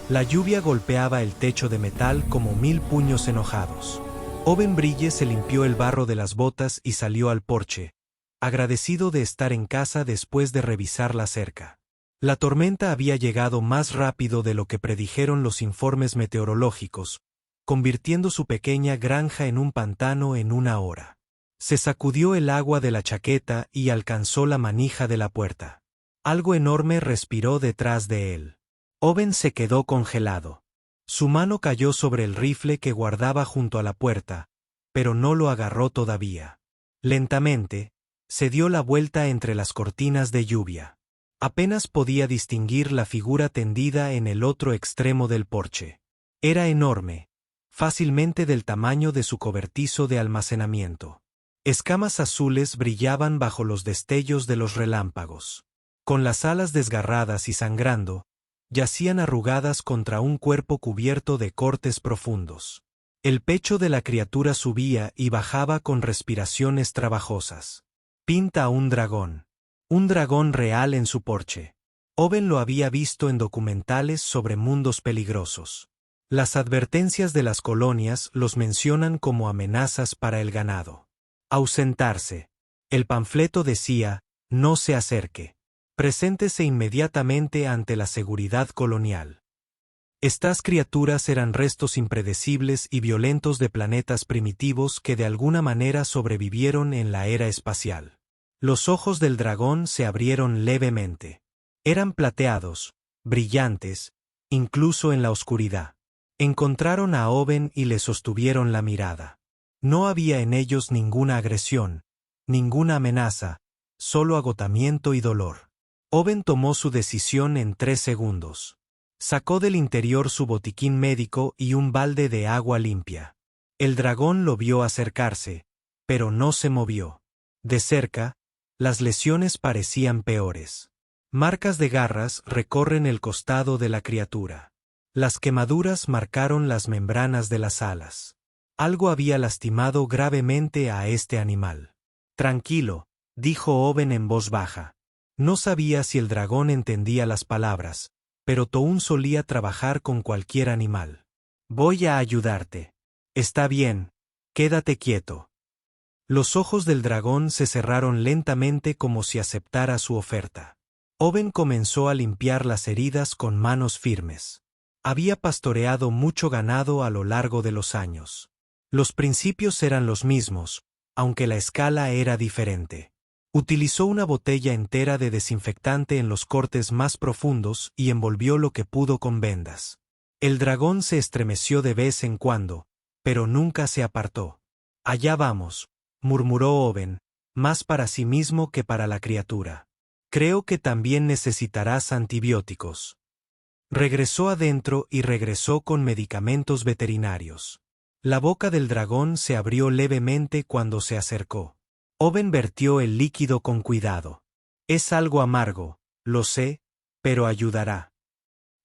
La lluvia golpeaba el techo de metal como 1000 puños enojados. Owen Brille se limpió el barro de las botas y salió al porche, agradecido de estar en casa después de revisar la cerca. La tormenta había llegado más rápido de lo que predijeron los informes meteorológicos, convirtiendo su pequeña granja en un pantano en una hora. Se sacudió el agua de la chaqueta y alcanzó la manija de la puerta. Algo enorme respiró detrás de él. Owen se quedó congelado. Su mano cayó sobre el rifle que guardaba junto a la puerta, pero no lo agarró todavía. Lentamente, se dio la vuelta entre las cortinas de lluvia. Apenas podía distinguir la figura tendida en el otro extremo del porche. Era enorme, fácilmente del tamaño de su cobertizo de almacenamiento. Escamas azules brillaban bajo los destellos de los relámpagos. Con las alas desgarradas y sangrando, yacían arrugadas contra un cuerpo cubierto de cortes profundos. El pecho de la criatura subía y bajaba con respiraciones trabajosas. Pinta a un dragón. Un dragón real en su porche. Owen lo había visto en documentales sobre mundos peligrosos. Las advertencias de las colonias los mencionan como amenazas para el ganado. Ausentarse. El panfleto decía, no se acerque. Preséntese inmediatamente ante la seguridad colonial. Estas criaturas eran restos impredecibles y violentos de planetas primitivos que de alguna manera sobrevivieron en la era espacial. Los ojos del dragón se abrieron levemente. Eran plateados, brillantes, incluso en la oscuridad. Encontraron a Owen y le sostuvieron la mirada. No había en ellos ninguna agresión, ninguna amenaza, solo agotamiento y dolor. Owen tomó su decisión en 3 segundos. Sacó del interior su botiquín médico y un balde de agua limpia. El dragón lo vio acercarse, pero no se movió. De cerca, las lesiones parecían peores. Marcas de garras recorren el costado de la criatura. Las quemaduras marcaron las membranas de las alas. Algo había lastimado gravemente a este animal. Tranquilo, dijo Owen en voz baja. No sabía si el dragón entendía las palabras, pero Toun solía trabajar con cualquier animal. Voy a ayudarte. Está bien, quédate quieto. Los ojos del dragón se cerraron lentamente como si aceptara su oferta. Owen comenzó a limpiar las heridas con manos firmes. Había pastoreado mucho ganado a lo largo de los años. Los principios eran los mismos, aunque la escala era diferente. Utilizó una botella entera de desinfectante en los cortes más profundos y envolvió lo que pudo con vendas. El dragón se estremeció de vez en cuando, pero nunca se apartó. Allá vamos, murmuró Owen, más para sí mismo que para la criatura. Creo que también necesitarás antibióticos. Regresó adentro y regresó con medicamentos veterinarios. La boca del dragón se abrió levemente cuando se acercó. Owen vertió el líquido con cuidado. Es algo amargo, lo sé, pero ayudará.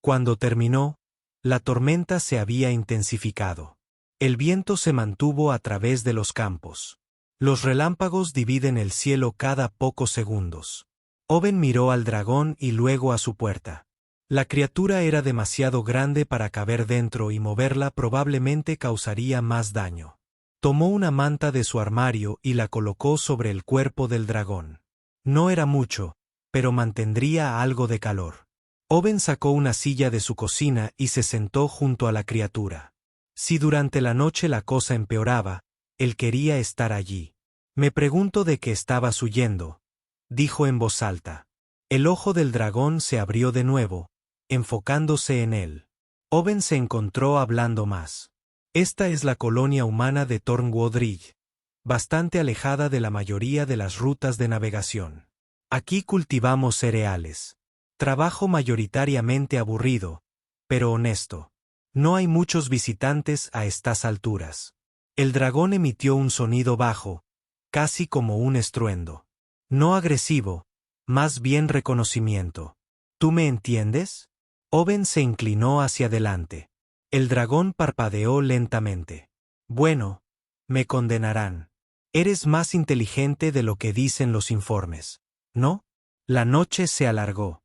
Cuando terminó, la tormenta se había intensificado. El viento se mantuvo a través de los campos. Los relámpagos dividen el cielo cada pocos segundos. Owen miró al dragón y luego a su puerta. La criatura era demasiado grande para caber dentro y moverla probablemente causaría más daño. Tomó una manta de su armario y la colocó sobre el cuerpo del dragón. No era mucho, pero mantendría algo de calor. Owen sacó una silla de su cocina y se sentó junto a la criatura. Si durante la noche la cosa empeoraba, él quería estar allí. Me pregunto de qué estabas huyendo, dijo en voz alta. El ojo del dragón se abrió de nuevo, enfocándose en él. Owen se encontró hablando más. Esta es la colonia humana de Tornwodrij, bastante alejada de la mayoría de las rutas de navegación. Aquí cultivamos cereales. Trabajo mayoritariamente aburrido, pero honesto. No hay muchos visitantes a estas alturas. El dragón emitió un sonido bajo, casi como un estruendo. No agresivo, más bien reconocimiento. ¿Tú me entiendes? Owen se inclinó hacia adelante. El dragón parpadeó lentamente. Bueno, me condenarán. Eres más inteligente de lo que dicen los informes, ¿no? La noche se alargó.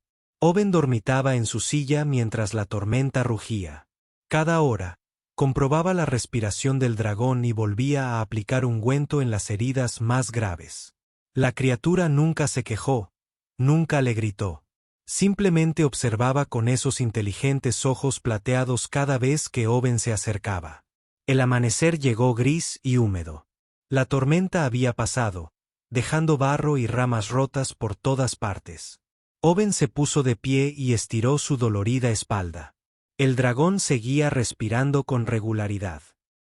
Owen dormitaba en su silla mientras la tormenta rugía. Cada hora, comprobaba la respiración del dragón y volvía a aplicar ungüento en las heridas más graves. La criatura nunca se quejó, nunca le gritó. Simplemente observaba con esos inteligentes ojos plateados cada vez que Owen se acercaba. El amanecer llegó gris y húmedo. La tormenta había pasado, dejando barro y ramas rotas por todas partes. Owen se puso de pie y estiró su dolorida espalda. El dragón seguía respirando con regularidad.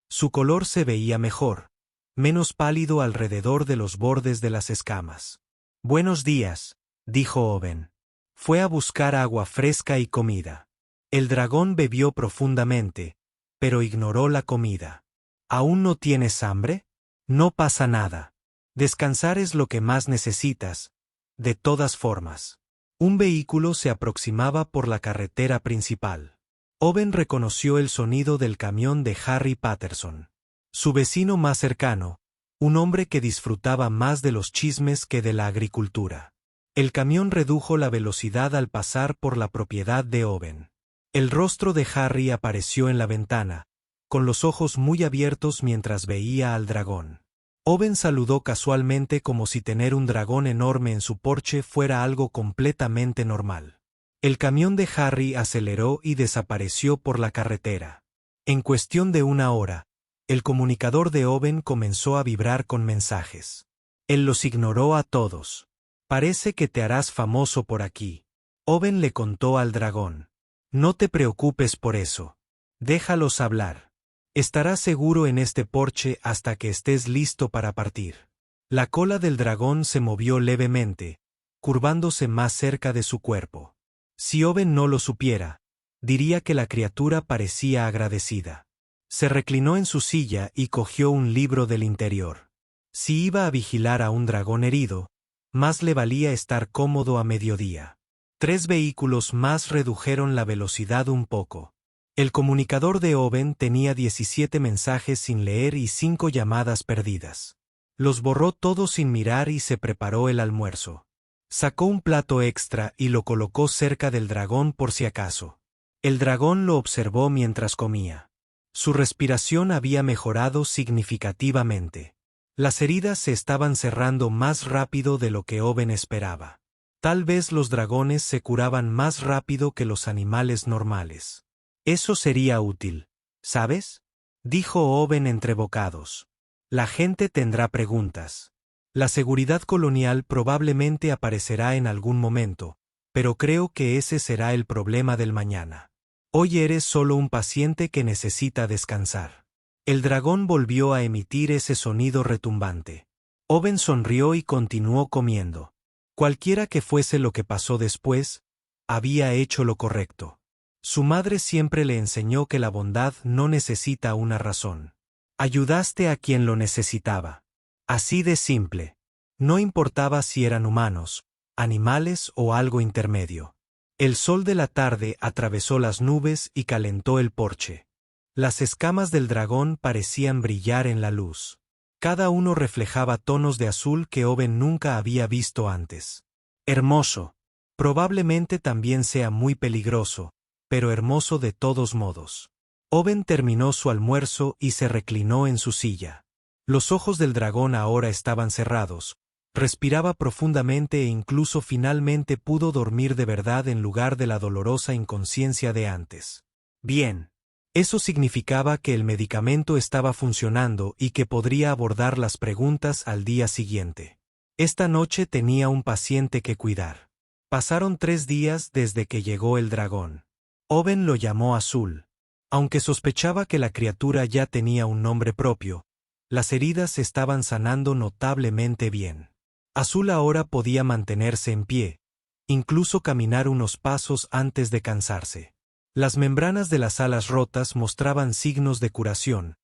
Su color se veía mejor, menos pálido alrededor de los bordes de las escamas. «Buenos días», dijo Owen. Fue a buscar agua fresca y comida. El dragón bebió profundamente, pero ignoró la comida. ¿Aún no tienes hambre? No pasa nada. Descansar es lo que más necesitas. De todas formas. Un vehículo se aproximaba por la carretera principal. Owen reconoció el sonido del camión de Harry Patterson. Su vecino más cercano, un hombre que disfrutaba más de los chismes que de la agricultura. El camión redujo la velocidad al pasar por la propiedad de Owen. El rostro de Harry apareció en la ventana, con los ojos muy abiertos mientras veía al dragón. Owen saludó casualmente como si tener un dragón enorme en su porche fuera algo completamente normal. El camión de Harry aceleró y desapareció por la carretera. En cuestión de una hora, el comunicador de Owen comenzó a vibrar con mensajes. Él los ignoró a todos. «Parece que te harás famoso por aquí», Owen le contó al dragón. «No te preocupes por eso. Déjalos hablar. Estarás seguro en este porche hasta que estés listo para partir». La cola del dragón se movió levemente, curvándose más cerca de su cuerpo. Si Owen no lo supiera, diría que la criatura parecía agradecida. Se reclinó en su silla y cogió un libro del interior. Si iba a vigilar a un dragón herido, más le valía estar cómodo a mediodía. 3 vehículos más redujeron la velocidad un poco. El comunicador de Owen tenía 17 mensajes sin leer y 5 llamadas perdidas. Los borró todos sin mirar y se preparó el almuerzo. Sacó un plato extra y lo colocó cerca del dragón por si acaso. El dragón lo observó mientras comía. Su respiración había mejorado significativamente. Las heridas se estaban cerrando más rápido de lo que Owen esperaba. Tal vez los dragones se curaban más rápido que los animales normales. Eso sería útil, ¿sabes?, dijo Owen entre bocados. La gente tendrá preguntas. La seguridad colonial probablemente aparecerá en algún momento, pero creo que ese será el problema del mañana. Hoy eres solo un paciente que necesita descansar. El dragón volvió a emitir ese sonido retumbante. Owen sonrió y continuó comiendo. Cualquiera que fuese lo que pasó después, había hecho lo correcto. Su madre siempre le enseñó que la bondad no necesita una razón. Ayudaste a quien lo necesitaba. Así de simple. No importaba si eran humanos, animales o algo intermedio. El sol de la tarde atravesó las nubes y calentó el porche. Las escamas del dragón parecían brillar en la luz. Cada uno reflejaba tonos de azul que Owen nunca había visto antes. Hermoso. Probablemente también sea muy peligroso, pero hermoso de todos modos. Owen terminó su almuerzo y se reclinó en su silla. Los ojos del dragón ahora estaban cerrados. Respiraba profundamente e incluso finalmente pudo dormir de verdad en lugar de la dolorosa inconsciencia de antes. Bien. Eso significaba que el medicamento estaba funcionando y que podría abordar las preguntas al día siguiente. Esta noche tenía un paciente que cuidar. Pasaron 3 días desde que llegó el dragón. Owen lo llamó Azul. Aunque sospechaba que la criatura ya tenía un nombre propio, las heridas estaban sanando notablemente bien. Azul ahora podía mantenerse en pie, incluso caminar unos pasos antes de cansarse. Las membranas de las alas rotas mostraban signos de curación,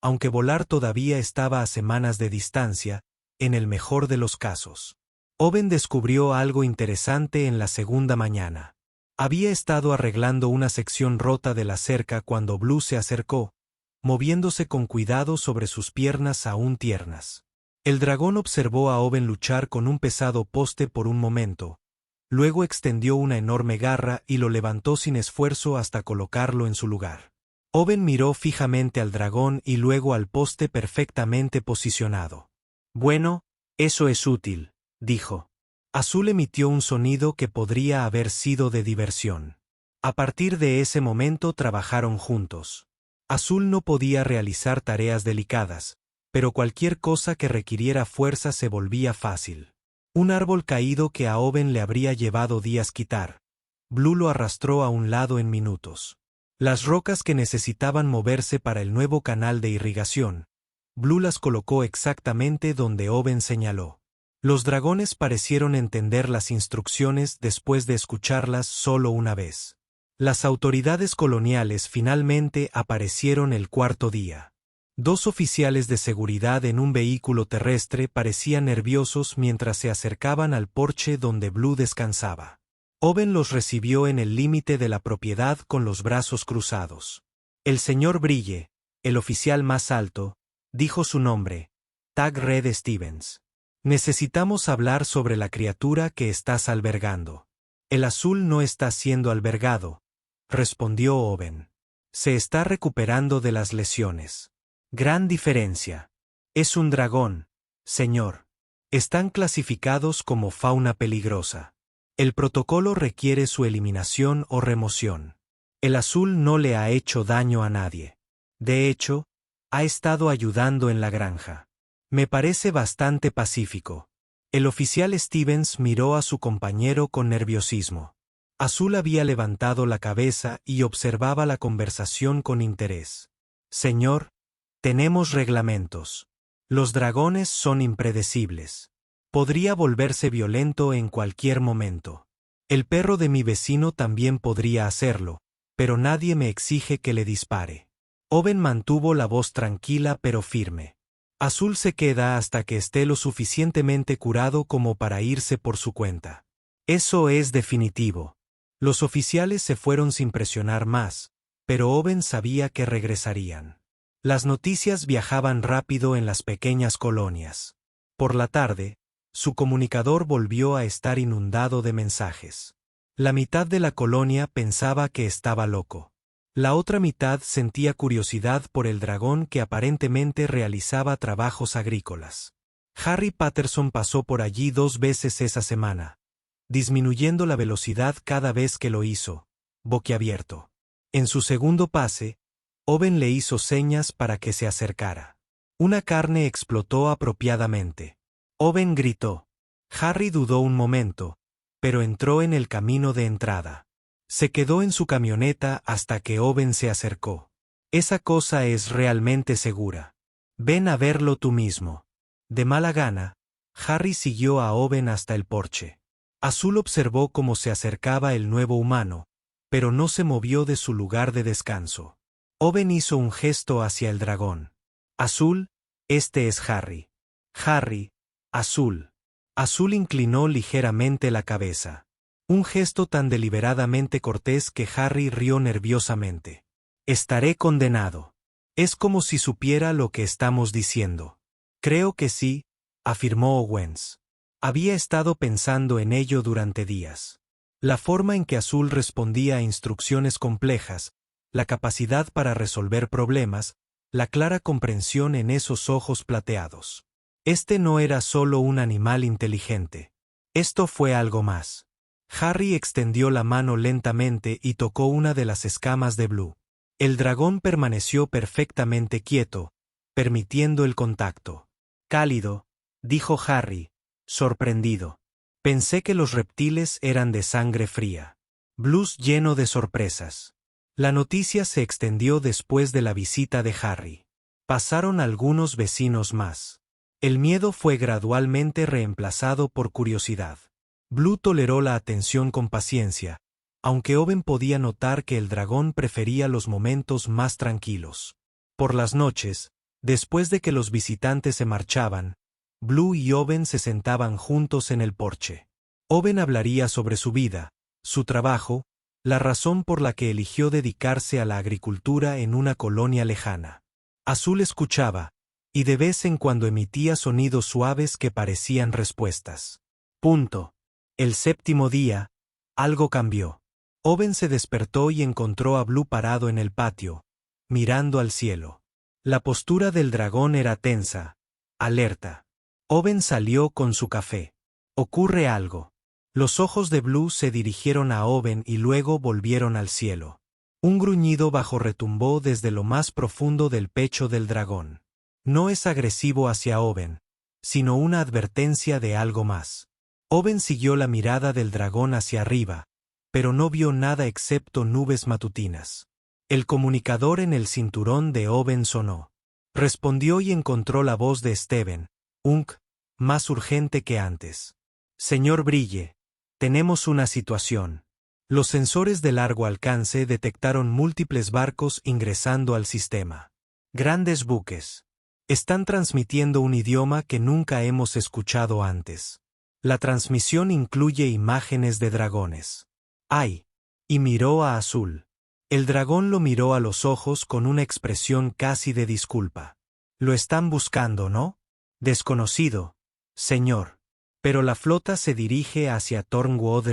aunque volar todavía estaba a semanas de distancia, en el mejor de los casos. Owen descubrió algo interesante en la segunda mañana. Había estado arreglando una sección rota de la cerca cuando Blue se acercó, moviéndose con cuidado sobre sus piernas aún tiernas. El dragón observó a Owen luchar con un pesado poste por un momento, Luego extendió una enorme garra y lo levantó sin esfuerzo hasta colocarlo en su lugar. Owen miró fijamente al dragón y luego al poste perfectamente posicionado. «Bueno, eso es útil», dijo. Azul emitió un sonido que podría haber sido de diversión. A partir de ese momento trabajaron juntos. Azul no podía realizar tareas delicadas, pero cualquier cosa que requiriera fuerza se volvía fácil. Un árbol caído que a Owen le habría llevado días quitar. Blue lo arrastró a un lado en minutos. Las rocas que necesitaban moverse para el nuevo canal de irrigación. Blue las colocó exactamente donde Owen señaló. Los dragones parecieron entender las instrucciones después de escucharlas solo una vez. Las autoridades coloniales finalmente aparecieron el cuarto día. 2 oficiales de seguridad en un vehículo terrestre parecían nerviosos mientras se acercaban al porche donde Blue descansaba. Owen los recibió en el límite de la propiedad con los brazos cruzados. El señor Brille, el oficial más alto, dijo su nombre, Tag Red Stevens. Necesitamos hablar sobre la criatura que estás albergando. El azul no está siendo albergado, respondió Owen. Se está recuperando de las lesiones. Gran diferencia. Es un dragón, señor. Están clasificados como fauna peligrosa. El protocolo requiere su eliminación o remoción. El azul no le ha hecho daño a nadie. De hecho, ha estado ayudando en la granja. Me parece bastante pacífico. El oficial Stevens miró a su compañero con nerviosismo. Azul había levantado la cabeza y observaba la conversación con interés. Señor, tenemos reglamentos. Los dragones son impredecibles. Podría volverse violento en cualquier momento. El perro de mi vecino también podría hacerlo, pero nadie me exige que le dispare. Owen mantuvo la voz tranquila pero firme. Azul se queda hasta que esté lo suficientemente curado como para irse por su cuenta. Eso es definitivo. Los oficiales se fueron sin presionar más, pero Owen sabía que regresarían. Las noticias viajaban rápido en las pequeñas colonias. Por la tarde, su comunicador volvió a estar inundado de mensajes. La mitad de la colonia pensaba que estaba loco. La otra mitad sentía curiosidad por el dragón que aparentemente realizaba trabajos agrícolas. Harry Patterson pasó por allí 2 veces esa semana, disminuyendo la velocidad cada vez que lo hizo, boquiabierto. En su segundo pase, Owen le hizo señas para que se acercara. Una carne explotó apropiadamente. Owen gritó. Harry dudó un momento, pero entró en el camino de entrada. Se quedó en su camioneta hasta que Owen se acercó. Esa cosa es realmente segura. Ven a verlo tú mismo. De mala gana, Harry siguió a Owen hasta el porche. Azul observó cómo se acercaba el nuevo humano, pero no se movió de su lugar de descanso. Owen hizo un gesto hacia el dragón. Azul, este es Harry. Harry, Azul. Azul inclinó ligeramente la cabeza. Un gesto tan deliberadamente cortés que Harry rió nerviosamente. Estaré condenado. Es como si supiera lo que estamos diciendo. Creo que sí, afirmó Owens. Había estado pensando en ello durante días. La forma en que Azul respondía a instrucciones complejas, la capacidad para resolver problemas, la clara comprensión en esos ojos plateados. Este no era solo un animal inteligente. Esto fue algo más. Harry extendió la mano lentamente y tocó una de las escamas de Blue. El dragón permaneció perfectamente quieto, permitiendo el contacto. Cálido, dijo Harry, sorprendido. Pensé que los reptiles eran de sangre fría. Blues lleno de sorpresas. La noticia se extendió después de la visita de Harry. Pasaron algunos vecinos más. El miedo fue gradualmente reemplazado por curiosidad. Blue toleró la atención con paciencia, aunque Owen podía notar que el dragón prefería los momentos más tranquilos. Por las noches, después de que los visitantes se marchaban, Blue y Owen se sentaban juntos en el porche. Owen hablaría sobre su vida, su trabajo, la razón por la que eligió dedicarse a la agricultura en una colonia lejana. Azul escuchaba, y de vez en cuando emitía sonidos suaves que parecían respuestas. El séptimo día, algo cambió. Owen se despertó y encontró a Blue parado en el patio, mirando al cielo. La postura del dragón era tensa, alerta. Owen salió con su café. Ocurre algo. Los ojos de Blue se dirigieron a Owen y luego volvieron al cielo. Un gruñido bajo retumbó desde lo más profundo del pecho del dragón. No es agresivo hacia Owen, sino una advertencia de algo más. Owen siguió la mirada del dragón hacia arriba, pero no vio nada excepto nubes matutinas. El comunicador en el cinturón de Owen sonó. Respondió y encontró la voz de Steven, más urgente que antes. Señor Brille, tenemos una situación. Los sensores de largo alcance detectaron múltiples barcos ingresando al sistema. Grandes buques. Están transmitiendo un idioma que nunca hemos escuchado antes. La transmisión incluye imágenes de dragones. ¡Ay! Y miró a Azul. El dragón lo miró a los ojos con una expresión casi de disculpa. Lo están buscando, ¿no? Desconocido, señor. Pero la flota se dirige hacia Tornwood.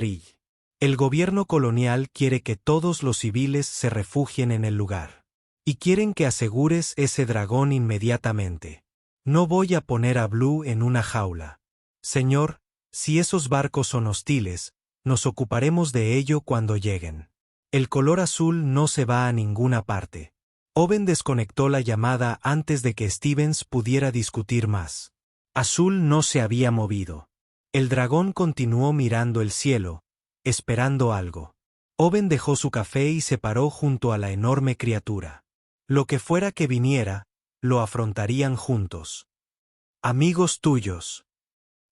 El gobierno colonial quiere que todos los civiles se refugien en el lugar. Y quieren que asegures ese dragón inmediatamente. No voy a poner a Blue en una jaula. Señor, si esos barcos son hostiles, nos ocuparemos de ello cuando lleguen. El color azul no se va a ninguna parte. Owen desconectó la llamada antes de que Stevens pudiera discutir más. Azul no se había movido. El dragón continuó mirando el cielo, esperando algo. Owen dejó su café y se paró junto a la enorme criatura. Lo que fuera que viniera, lo afrontarían juntos. ¿Amigos tuyos?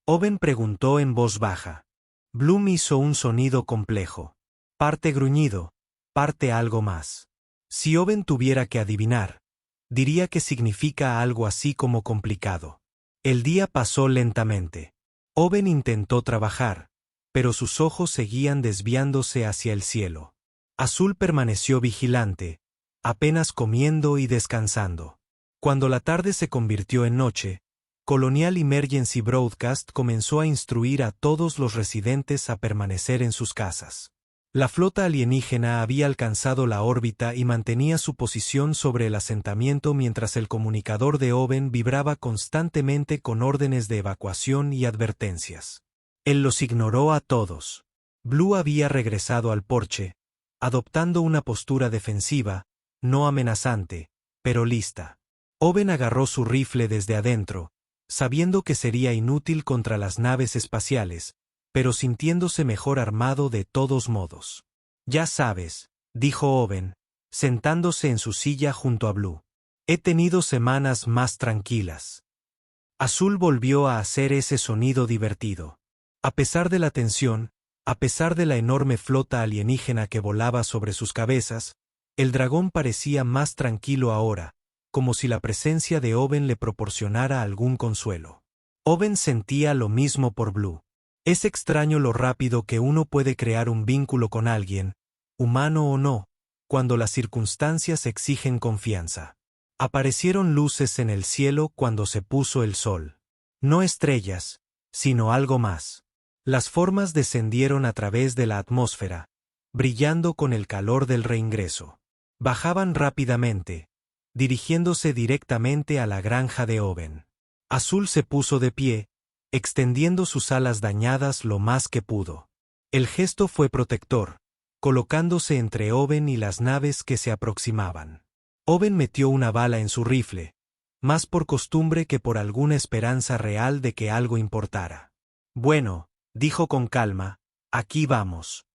Owen preguntó en voz baja. Bloom hizo un sonido complejo. Parte gruñido, parte algo más. Si Owen tuviera que adivinar, diría que significa algo así como complicado. El día pasó lentamente. Owen intentó trabajar, pero sus ojos seguían desviándose hacia el cielo. Azul permaneció vigilante, apenas comiendo y descansando. Cuando la tarde se convirtió en noche, Colonial Emergency Broadcast comenzó a instruir a todos los residentes a permanecer en sus casas. La flota alienígena había alcanzado la órbita y mantenía su posición sobre el asentamiento mientras el comunicador de Owen vibraba constantemente con órdenes de evacuación y advertencias. Él los ignoró a todos. Blue había regresado al porche, adoptando una postura defensiva, no amenazante, pero lista. Owen agarró su rifle desde adentro, sabiendo que sería inútil contra las naves espaciales, pero sintiéndose mejor armado de todos modos. Ya sabes, dijo Owen, sentándose en su silla junto a Blue. He tenido semanas más tranquilas. Azul volvió a hacer ese sonido divertido. A pesar de la tensión, a pesar de la enorme flota alienígena que volaba sobre sus cabezas, el dragón parecía más tranquilo ahora, como si la presencia de Owen le proporcionara algún consuelo. Owen sentía lo mismo por Blue. Es extraño lo rápido que uno puede crear un vínculo con alguien, humano o no, cuando las circunstancias exigen confianza. Aparecieron luces en el cielo cuando se puso el sol. No estrellas, sino algo más. Las formas descendieron a través de la atmósfera, brillando con el calor del reingreso. Bajaban rápidamente, dirigiéndose directamente a la granja de Owen. Azul se puso de pie, extendiendo sus alas dañadas lo más que pudo. El gesto fue protector, colocándose entre Owen y las naves que se aproximaban. Owen metió una bala en su rifle, más por costumbre que por alguna esperanza real de que algo importara. Bueno, dijo con calma, aquí vamos.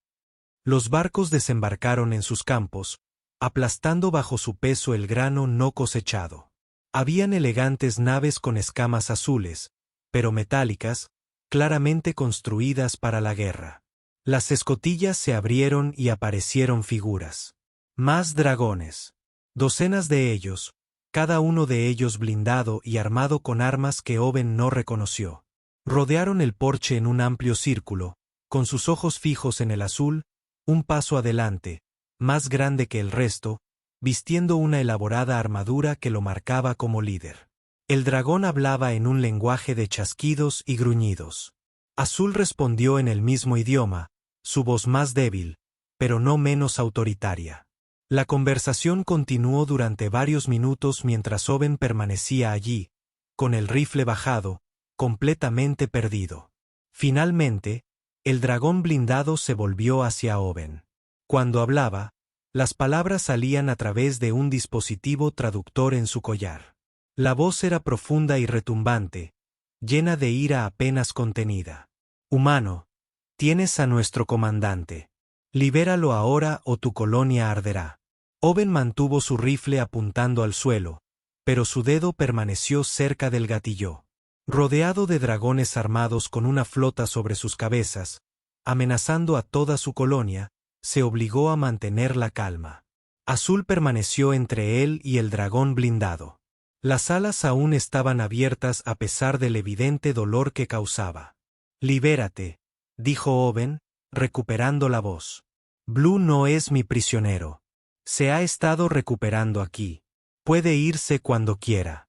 Los barcos desembarcaron en sus campos, aplastando bajo su peso el grano no cosechado. Habían elegantes naves con escamas azules, pero metálicas, claramente construidas para la guerra. Las escotillas se abrieron y aparecieron figuras. Más dragones. Docenas de ellos, cada uno de ellos blindado y armado con armas que Owen no reconoció. Rodearon el porche en un amplio círculo, con sus ojos fijos en el azul, un paso adelante, más grande que el resto, vistiendo una elaborada armadura que lo marcaba como líder. El dragón hablaba en un lenguaje de chasquidos y gruñidos. Azul respondió en el mismo idioma, su voz más débil, pero no menos autoritaria. La conversación continuó durante varios minutos mientras Owen permanecía allí, con el rifle bajado, completamente perdido. Finalmente, el dragón blindado se volvió hacia Owen. Cuando hablaba, las palabras salían a través de un dispositivo traductor en su collar. La voz era profunda y retumbante, llena de ira apenas contenida. Humano, tienes a nuestro comandante. Libéralo ahora o tu colonia arderá. Owen mantuvo su rifle apuntando al suelo, pero su dedo permaneció cerca del gatillo. Rodeado de dragones armados con una flota sobre sus cabezas, amenazando a toda su colonia, se obligó a mantener la calma. Azul permaneció entre él y el dragón blindado. Las alas aún estaban abiertas a pesar del evidente dolor que causaba. «Libérate», dijo Owen, recuperando la voz. «Blue no es mi prisionero. Se ha estado recuperando aquí. Puede irse cuando quiera».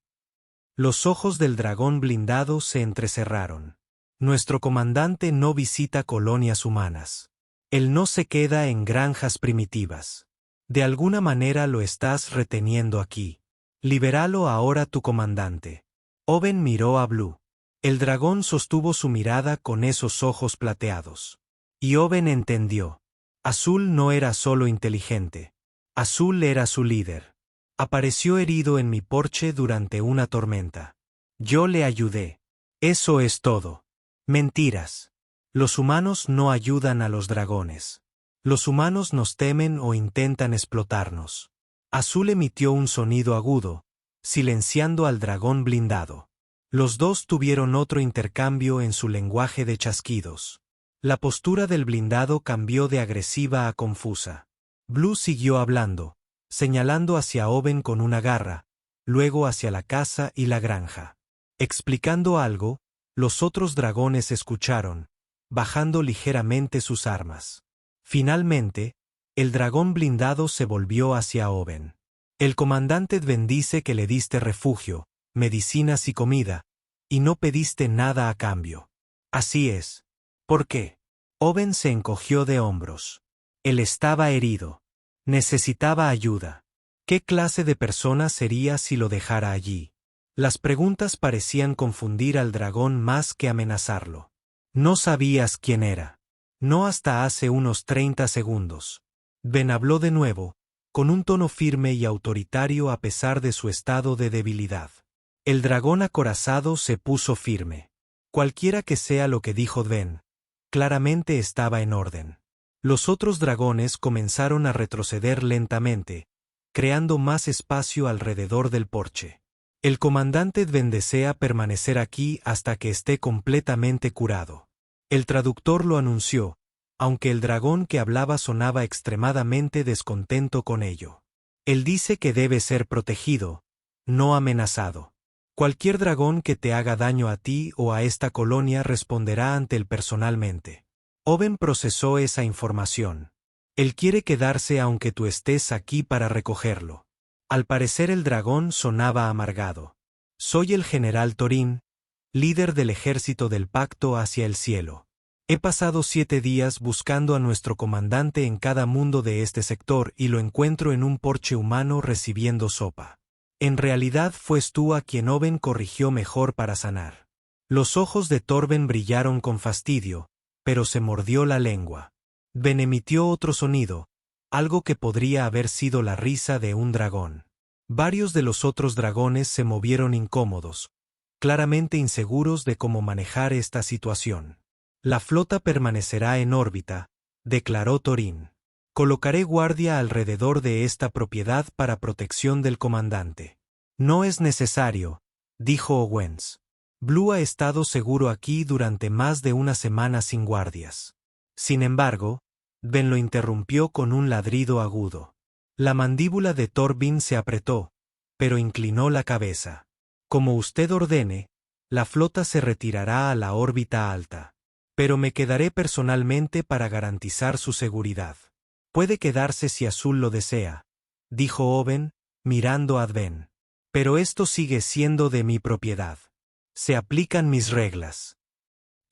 Los ojos del dragón blindado se entrecerraron. Nuestro comandante no visita colonias humanas. Él no se queda en granjas primitivas. De alguna manera lo estás reteniendo aquí. Libéralo ahora tu comandante. Owen miró a Blue. El dragón sostuvo su mirada con esos ojos plateados. Y Owen entendió. Azul no era solo inteligente. Azul era su líder. Apareció herido en mi porche durante una tormenta. Yo le ayudé. Eso es todo. Mentiras. Los humanos no ayudan a los dragones. Los humanos nos temen o intentan explotarnos. Azul emitió un sonido agudo, silenciando al dragón blindado. Los dos tuvieron otro intercambio en su lenguaje de chasquidos. La postura del blindado cambió de agresiva a confusa. Blue siguió hablando, señalando hacia Owen con una garra, luego hacia la casa y la granja. Explicando algo, los otros dragones escucharon, bajando ligeramente sus armas. Finalmente, el dragón blindado se volvió hacia Owen. El comandante Dven dice que le diste refugio, medicinas y comida, y no pediste nada a cambio. Así es. ¿Por qué? Owen se encogió de hombros. Él estaba herido. Necesitaba ayuda. ¿Qué clase de persona sería si lo dejara allí? Las preguntas parecían confundir al dragón más que amenazarlo. No sabías quién era. No hasta hace unos 30 segundos. Dven habló de nuevo, con un tono firme y autoritario a pesar de su estado de debilidad. El dragón acorazado se puso firme. Cualquiera que sea lo que dijo Dven, claramente estaba en orden. Los otros dragones comenzaron a retroceder lentamente, creando más espacio alrededor del porche. El comandante Dven desea permanecer aquí hasta que esté completamente curado. El traductor lo anunció, aunque el dragón que hablaba sonaba extremadamente descontento con ello. Él dice que debe ser protegido, no amenazado. Cualquier dragón que te haga daño a ti o a esta colonia responderá ante él personalmente. Owen procesó esa información. Él quiere quedarse aunque tú estés aquí para recogerlo. Al parecer el dragón sonaba amargado. Soy el general Thorin, líder del ejército del pacto hacia el cielo. He pasado 7 días buscando a nuestro comandante en cada mundo de este sector y lo encuentro en un porche humano recibiendo sopa. En realidad fues tú a quien Owen corrigió mejor para sanar. Los ojos de Torben brillaron con fastidio, pero se mordió la lengua. Dven emitió otro sonido, algo que podría haber sido la risa de un dragón. Varios de los otros dragones se movieron incómodos, claramente inseguros de cómo manejar esta situación. La flota permanecerá en órbita, declaró Thorin. Colocaré guardia alrededor de esta propiedad para protección del comandante. No es necesario, dijo Owens. Blue ha estado seguro aquí durante más de una semana sin guardias. Sin embargo, Dven lo interrumpió con un ladrido agudo. La mandíbula de Torben se apretó, pero inclinó la cabeza. Como usted ordene, la flota se retirará a la órbita alta. Pero me quedaré personalmente para garantizar su seguridad. Puede quedarse si Azul lo desea, dijo Owen, mirando a Dven. Pero esto sigue siendo de mi propiedad. Se aplican mis reglas.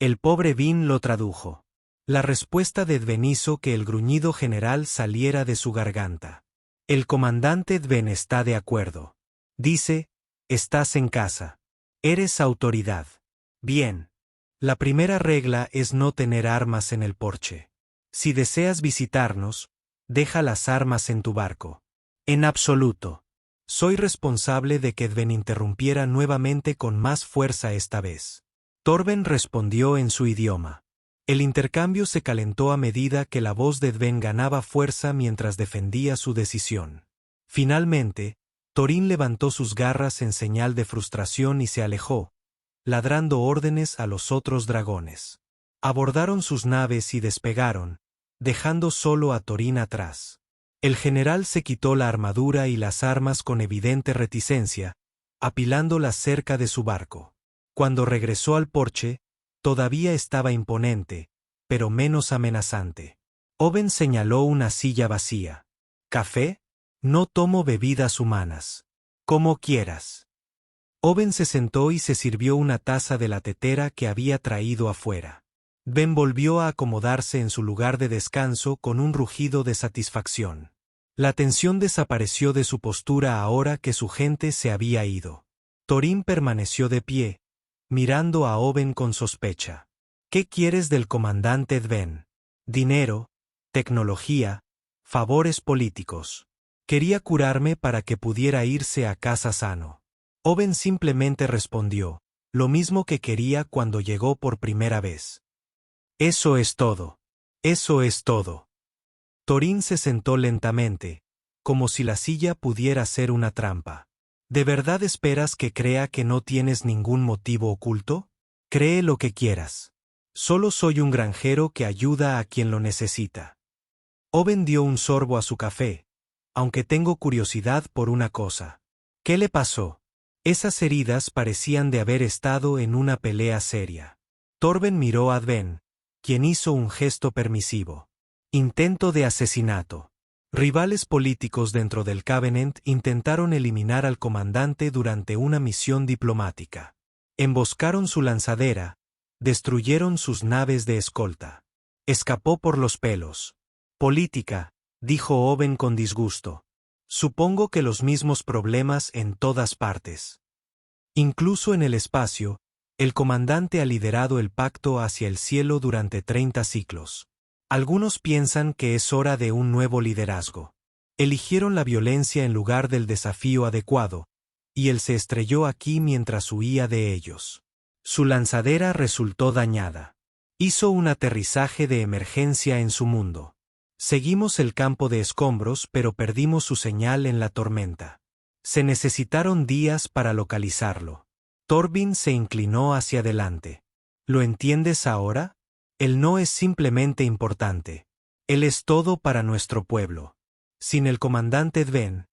El pobre Vin lo tradujo. La respuesta de Dven hizo que el gruñido general saliera de su garganta. El comandante Dven está de acuerdo. Dice, estás en casa. Eres autoridad. Bien. La primera regla es no tener armas en el porche. Si deseas visitarnos, deja las armas en tu barco. En absoluto. Soy responsable de que Dven interrumpiera nuevamente con más fuerza esta vez. Torben respondió en su idioma. El intercambio se calentó a medida que la voz de Dven ganaba fuerza mientras defendía su decisión. Finalmente, Thorin levantó sus garras en señal de frustración y se alejó, ladrando órdenes a los otros dragones. Abordaron sus naves y despegaron, dejando solo a Thorin atrás. El general se quitó la armadura y las armas con evidente reticencia, apilándolas cerca de su barco. Cuando regresó al porche, todavía estaba imponente, pero menos amenazante. Oben señaló una silla vacía. ¿Café? No tomo bebidas humanas. Como quieras. Oben se sentó y se sirvió una taza de la tetera que había traído afuera. Ben volvió a acomodarse en su lugar de descanso con un rugido de satisfacción. La tensión desapareció de su postura ahora que su gente se había ido. Thorin permaneció de pie, mirando a Oben con sospecha. ¿Qué quieres del comandante Dven? Dinero, tecnología, favores políticos. Quería curarme para que pudiera irse a casa sano. Oben simplemente respondió, lo mismo que quería cuando llegó por primera vez. Eso es todo. Eso es todo. Thorin se sentó lentamente, como si la silla pudiera ser una trampa. ¿De verdad esperas que crea que no tienes ningún motivo oculto? Cree lo que quieras. Solo soy un granjero que ayuda a quien lo necesita. Oben dio un sorbo a su café, aunque tengo curiosidad por una cosa. ¿Qué le pasó? Esas heridas parecían de haber estado en una pelea seria. Torben miró a Dven, quien hizo un gesto permisivo. Intento de asesinato. Rivales políticos dentro del Covenant intentaron eliminar al comandante durante una misión diplomática. Emboscaron su lanzadera, destruyeron sus naves de escolta. Escapó por los pelos. Política, dijo Oben con disgusto. Supongo que los mismos problemas en todas partes. Incluso en el espacio, el comandante ha liderado el pacto hacia el cielo durante 30 ciclos. Algunos piensan que es hora de un nuevo liderazgo. Eligieron la violencia en lugar del desafío adecuado, y él se estrelló aquí mientras huía de ellos. Su lanzadera resultó dañada. Hizo un aterrizaje de emergencia en su mundo. Seguimos el campo de escombros, pero perdimos su señal en la tormenta. Se necesitaron días para localizarlo. Torben se inclinó hacia adelante. ¿Lo entiendes ahora? Él no es simplemente importante. Él es todo para nuestro pueblo. Sin el comandante Dven,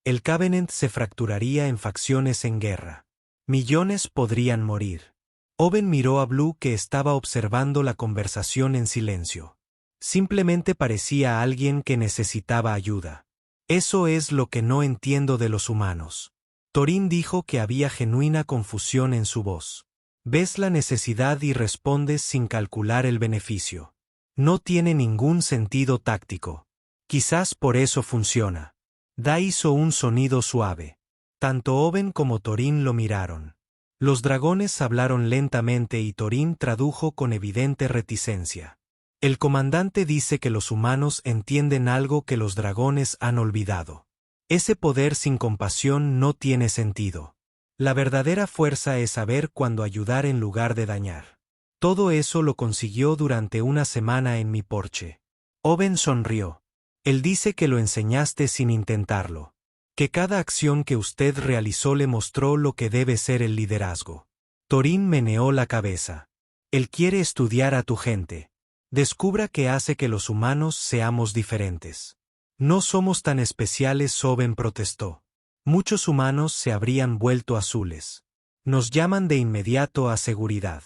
el Covenant se fracturaría en facciones en guerra. Millones podrían morir. Oben miró a Blue, que estaba observando la conversación en silencio. Simplemente parecía alguien que necesitaba ayuda. Eso es lo que no entiendo de los humanos. Thorin dijo que había genuina confusión en su voz. Ves la necesidad y respondes sin calcular el beneficio. No tiene ningún sentido táctico. Quizás por eso funciona. Da hizo un sonido suave. Tanto Oben como Thorin lo miraron. Los dragones hablaron lentamente y Thorin tradujo con evidente reticencia. El comandante dice que los humanos entienden algo que los dragones han olvidado. Ese poder sin compasión no tiene sentido. La verdadera fuerza es saber cuándo ayudar en lugar de dañar. Todo eso lo consiguió durante una semana en mi porche. Oben sonrió. Él dice que lo enseñaste sin intentarlo. Que cada acción que usted realizó le mostró lo que debe ser el liderazgo. Thorin meneó la cabeza. Él quiere estudiar a tu gente. Descubra qué hace que los humanos seamos diferentes. No somos tan especiales, Oben protestó. Muchos humanos se habrían vuelto azules. Nos llaman de inmediato a seguridad.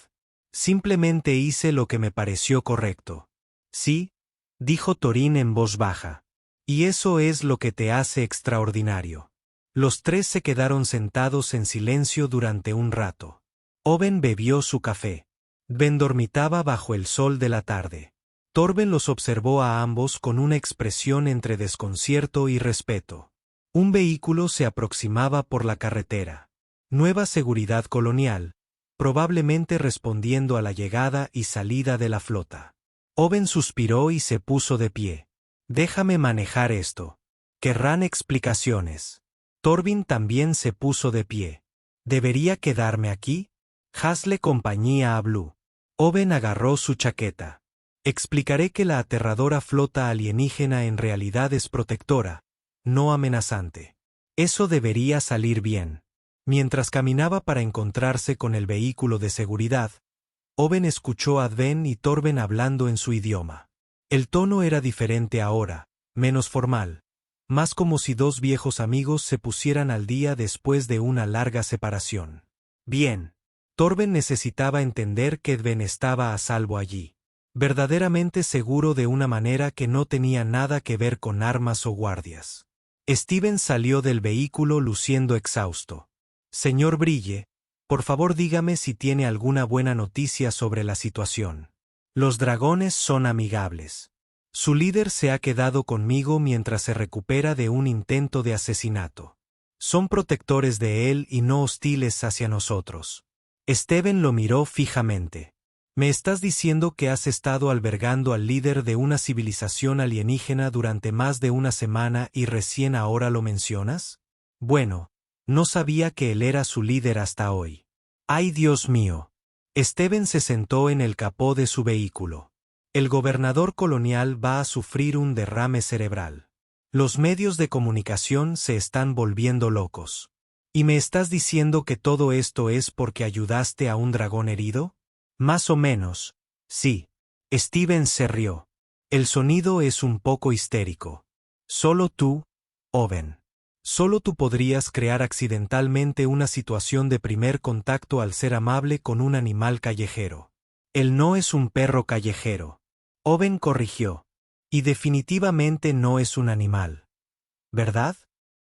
Simplemente hice lo que me pareció correcto. Sí, dijo Thorin en voz baja. Y eso es lo que te hace extraordinario. Los tres se quedaron sentados en silencio durante un rato. Oben bebió su café. Dven dormitaba bajo el sol de la tarde. Torben los observó a ambos con una expresión entre desconcierto y respeto. Un vehículo se aproximaba por la carretera. Nueva seguridad colonial, probablemente respondiendo a la llegada y salida de la flota. Owen suspiró y se puso de pie. Déjame manejar esto. Querrán explicaciones. Torben también se puso de pie. ¿Debería quedarme aquí? Hazle compañía a Blue. Owen agarró su chaqueta. Explicaré que la aterradora flota alienígena en realidad es protectora, no amenazante. Eso debería salir bien. Mientras caminaba para encontrarse con el vehículo de seguridad, Owen escuchó a Dven y Torben hablando en su idioma. El tono era diferente ahora, menos formal, más como si dos viejos amigos se pusieran al día después de una larga separación. Bien. Torben necesitaba entender que Dven estaba a salvo allí. Verdaderamente seguro de una manera que no tenía nada que ver con armas o guardias. Steven salió del vehículo luciendo exhausto. Señor Brille, por favor dígame si tiene alguna buena noticia sobre la situación. Los dragones son amigables. Su líder se ha quedado conmigo mientras se recupera de un intento de asesinato. Son protectores de él y no hostiles hacia nosotros. Steven lo miró fijamente. ¿Me estás diciendo que has estado albergando al líder de una civilización alienígena durante más de una semana y recién ahora lo mencionas? Bueno, no sabía que él era su líder hasta hoy. ¡Ay, Dios mío! Steven se sentó en el capó de su vehículo. El gobernador colonial va a sufrir un derrame cerebral. Los medios de comunicación se están volviendo locos. ¿Y me estás diciendo que todo esto es porque ayudaste a un dragón herido? Más o menos, sí. Steven se rió. El sonido es un poco histérico. Solo tú, Owen. Solo tú podrías crear accidentalmente una situación de primer contacto al ser amable con un animal callejero. Él no es un perro callejero. Owen corrigió. Y definitivamente no es un animal. ¿Verdad?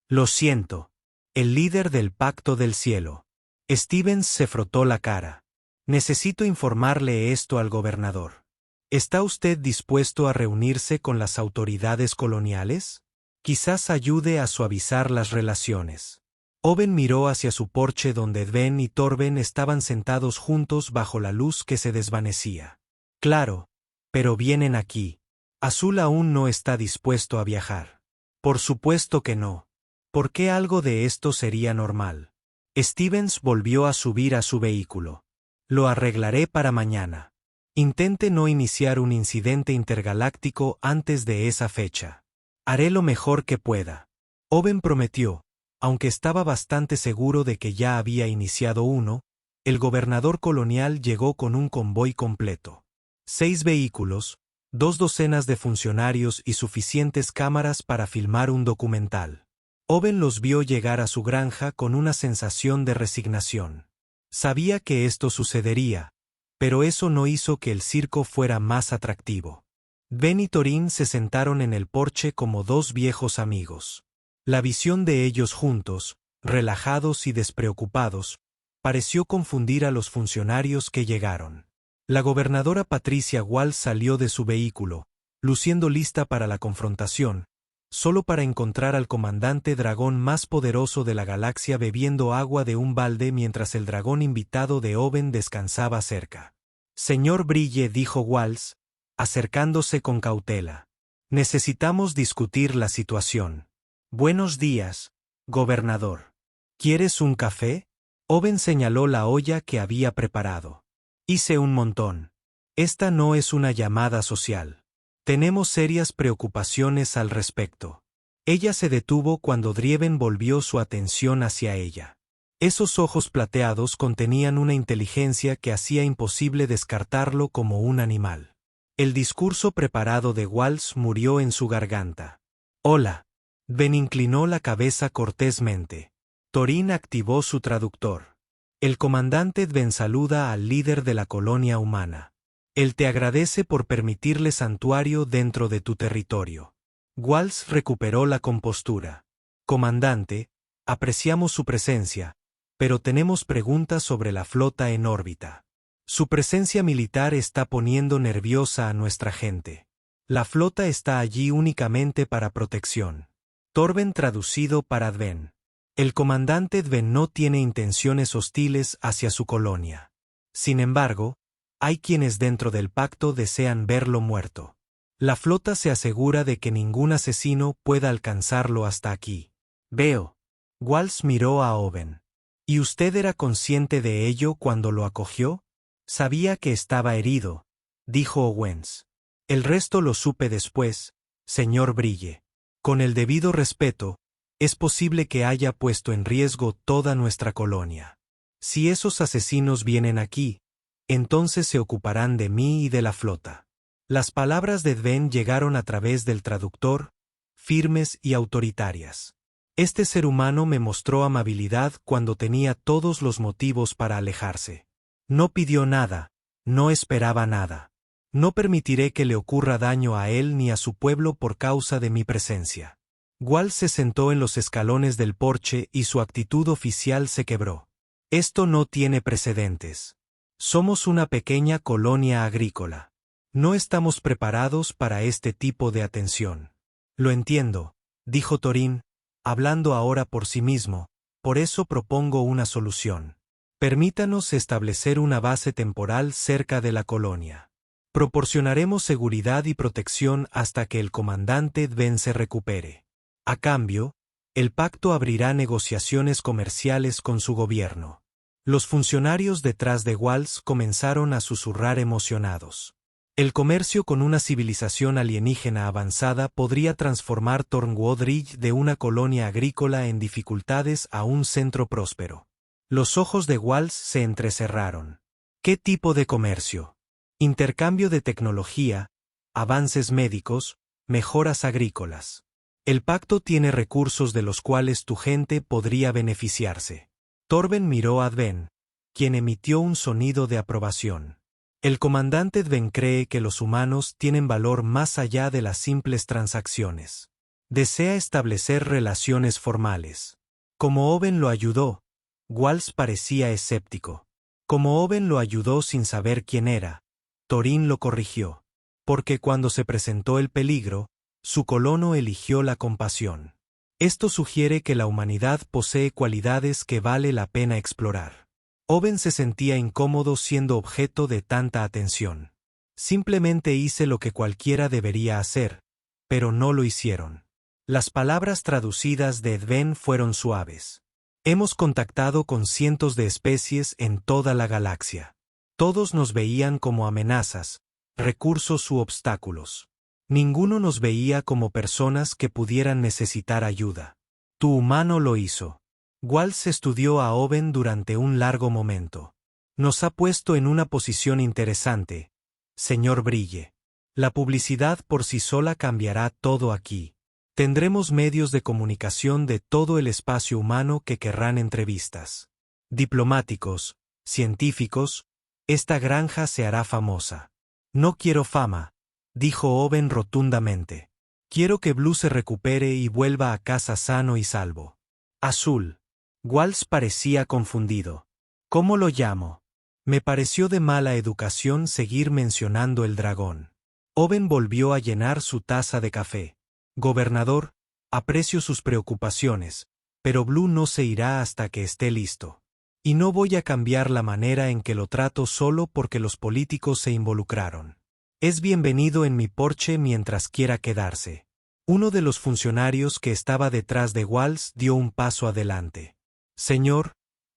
Lo siento. El líder del Pacto del Cielo. Stevens se frotó la cara. Necesito informarle esto al gobernador. ¿Está usted dispuesto a reunirse con las autoridades coloniales? Quizás ayude a suavizar las relaciones. Owen miró hacia su porche donde Dven y Torben estaban sentados juntos bajo la luz que se desvanecía. Claro, pero vienen aquí. Azul aún no está dispuesto a viajar. Por supuesto que no. ¿Por qué algo de esto sería normal? Stevens volvió a subir a su vehículo. Lo arreglaré para mañana. Intente no iniciar un incidente intergaláctico antes de esa fecha. Haré lo mejor que pueda. Owen prometió, aunque estaba bastante seguro de que ya había iniciado uno, el gobernador colonial llegó con un convoy completo. 6 vehículos, 2 docenas de funcionarios y suficientes cámaras para filmar un documental. Owen los vio llegar a su granja con una sensación de resignación. Sabía que esto sucedería, pero eso no hizo que el circo fuera más atractivo. Dven y Torin se sentaron en el porche como dos viejos amigos. La visión de ellos juntos, relajados y despreocupados, pareció confundir a los funcionarios que llegaron. La gobernadora Patricia Wall salió de su vehículo, luciendo lista para la confrontación, solo para encontrar al comandante dragón más poderoso de la galaxia bebiendo agua de un balde mientras el dragón invitado de Owen descansaba cerca. Señor Brille, dijo Walls, acercándose con cautela. Necesitamos discutir la situación. Buenos días, gobernador. ¿Quieres un café? Owen señaló la olla que había preparado. Hice un montón. Esta no es una llamada social. Tenemos serias preocupaciones al respecto. Ella se detuvo cuando Drieven volvió su atención hacia ella. Esos ojos plateados contenían una inteligencia que hacía imposible descartarlo como un animal. El discurso preparado de Walls murió en su garganta. Hola. Dven inclinó la cabeza cortésmente. Torin activó su traductor. El comandante Dven saluda al líder de la colonia humana. Él te agradece por permitirle santuario dentro de tu territorio. Walls recuperó la compostura. Comandante, apreciamos su presencia, pero tenemos preguntas sobre la flota en órbita. Su presencia militar está poniendo nerviosa a nuestra gente. La flota está allí únicamente para protección. Torben traducido para Adven. El comandante Adven no tiene intenciones hostiles hacia su colonia. Sin embargo, hay quienes dentro del pacto desean verlo muerto. La flota se asegura de que ningún asesino pueda alcanzarlo hasta aquí. Veo. Walsh miró a Owen. ¿Y usted era consciente de ello cuando lo acogió? Sabía que estaba herido, dijo Owens. El resto lo supe después, señor Brille. Con el debido respeto, es posible que haya puesto en riesgo toda nuestra colonia. Si esos asesinos vienen aquí, entonces se ocuparán de mí y de la flota. Las palabras de Adven llegaron a través del traductor, firmes y autoritarias. Este ser humano me mostró amabilidad cuando tenía todos los motivos para alejarse. No pidió nada, no esperaba nada. No permitiré que le ocurra daño a él ni a su pueblo por causa de mi presencia. Walsh se sentó en los escalones del porche y su actitud oficial se quebró. Esto no tiene precedentes. Somos una pequeña colonia agrícola. No estamos preparados para este tipo de atención. Lo entiendo, dijo Thorin, hablando ahora por sí mismo, por eso propongo una solución. Permítanos establecer una base temporal cerca de la colonia. Proporcionaremos seguridad y protección hasta que el comandante Adven se recupere. A cambio, el pacto abrirá negociaciones comerciales con su gobierno. Los funcionarios detrás de Walsh comenzaron a susurrar emocionados. El comercio con una civilización alienígena avanzada podría transformar Tornwood de una colonia agrícola en dificultades a un centro próspero. Los ojos de Walsh se entrecerraron. ¿Qué tipo de comercio? Intercambio de tecnología, avances médicos, mejoras agrícolas. El pacto tiene recursos de los cuales tu gente podría beneficiarse. Torben miró a Adven, quien emitió un sonido de aprobación. El comandante Adven cree que los humanos tienen valor más allá de las simples transacciones. Desea establecer relaciones formales. Como Owen lo ayudó, Walsh parecía escéptico. Como Owen lo ayudó sin saber quién era, Thorin lo corrigió. Porque cuando se presentó el peligro, su colono eligió la compasión. Esto sugiere que la humanidad posee cualidades que vale la pena explorar. Owen se sentía incómodo siendo objeto de tanta atención. Simplemente hice lo que cualquiera debería hacer, pero no lo hicieron. Las palabras traducidas de Adven fueron suaves. Hemos contactado con cientos de especies en toda la galaxia. Todos nos veían como amenazas, recursos u obstáculos. Ninguno nos veía como personas que pudieran necesitar ayuda. Tu humano lo hizo. Walsh estudió a Owen durante un largo momento. Nos ha puesto en una posición interesante, señor Brille. La publicidad por sí sola cambiará todo aquí. Tendremos medios de comunicación de todo el espacio humano que querrán entrevistas. Diplomáticos, científicos, esta granja se hará famosa. No quiero fama, dijo Owen rotundamente. Quiero que Blue se recupere y vuelva a casa sano y salvo. Azul. Walsh parecía confundido. ¿Cómo lo llamo? Me pareció de mala educación seguir mencionando el dragón. Owen volvió a llenar su taza de café. Gobernador, aprecio sus preocupaciones, pero Blue no se irá hasta que esté listo. Y no voy a cambiar la manera en que lo trato solo porque los políticos se involucraron. Es bienvenido en mi porche mientras quiera quedarse. Uno de los funcionarios que estaba detrás de Walsh dio un paso adelante. Señor,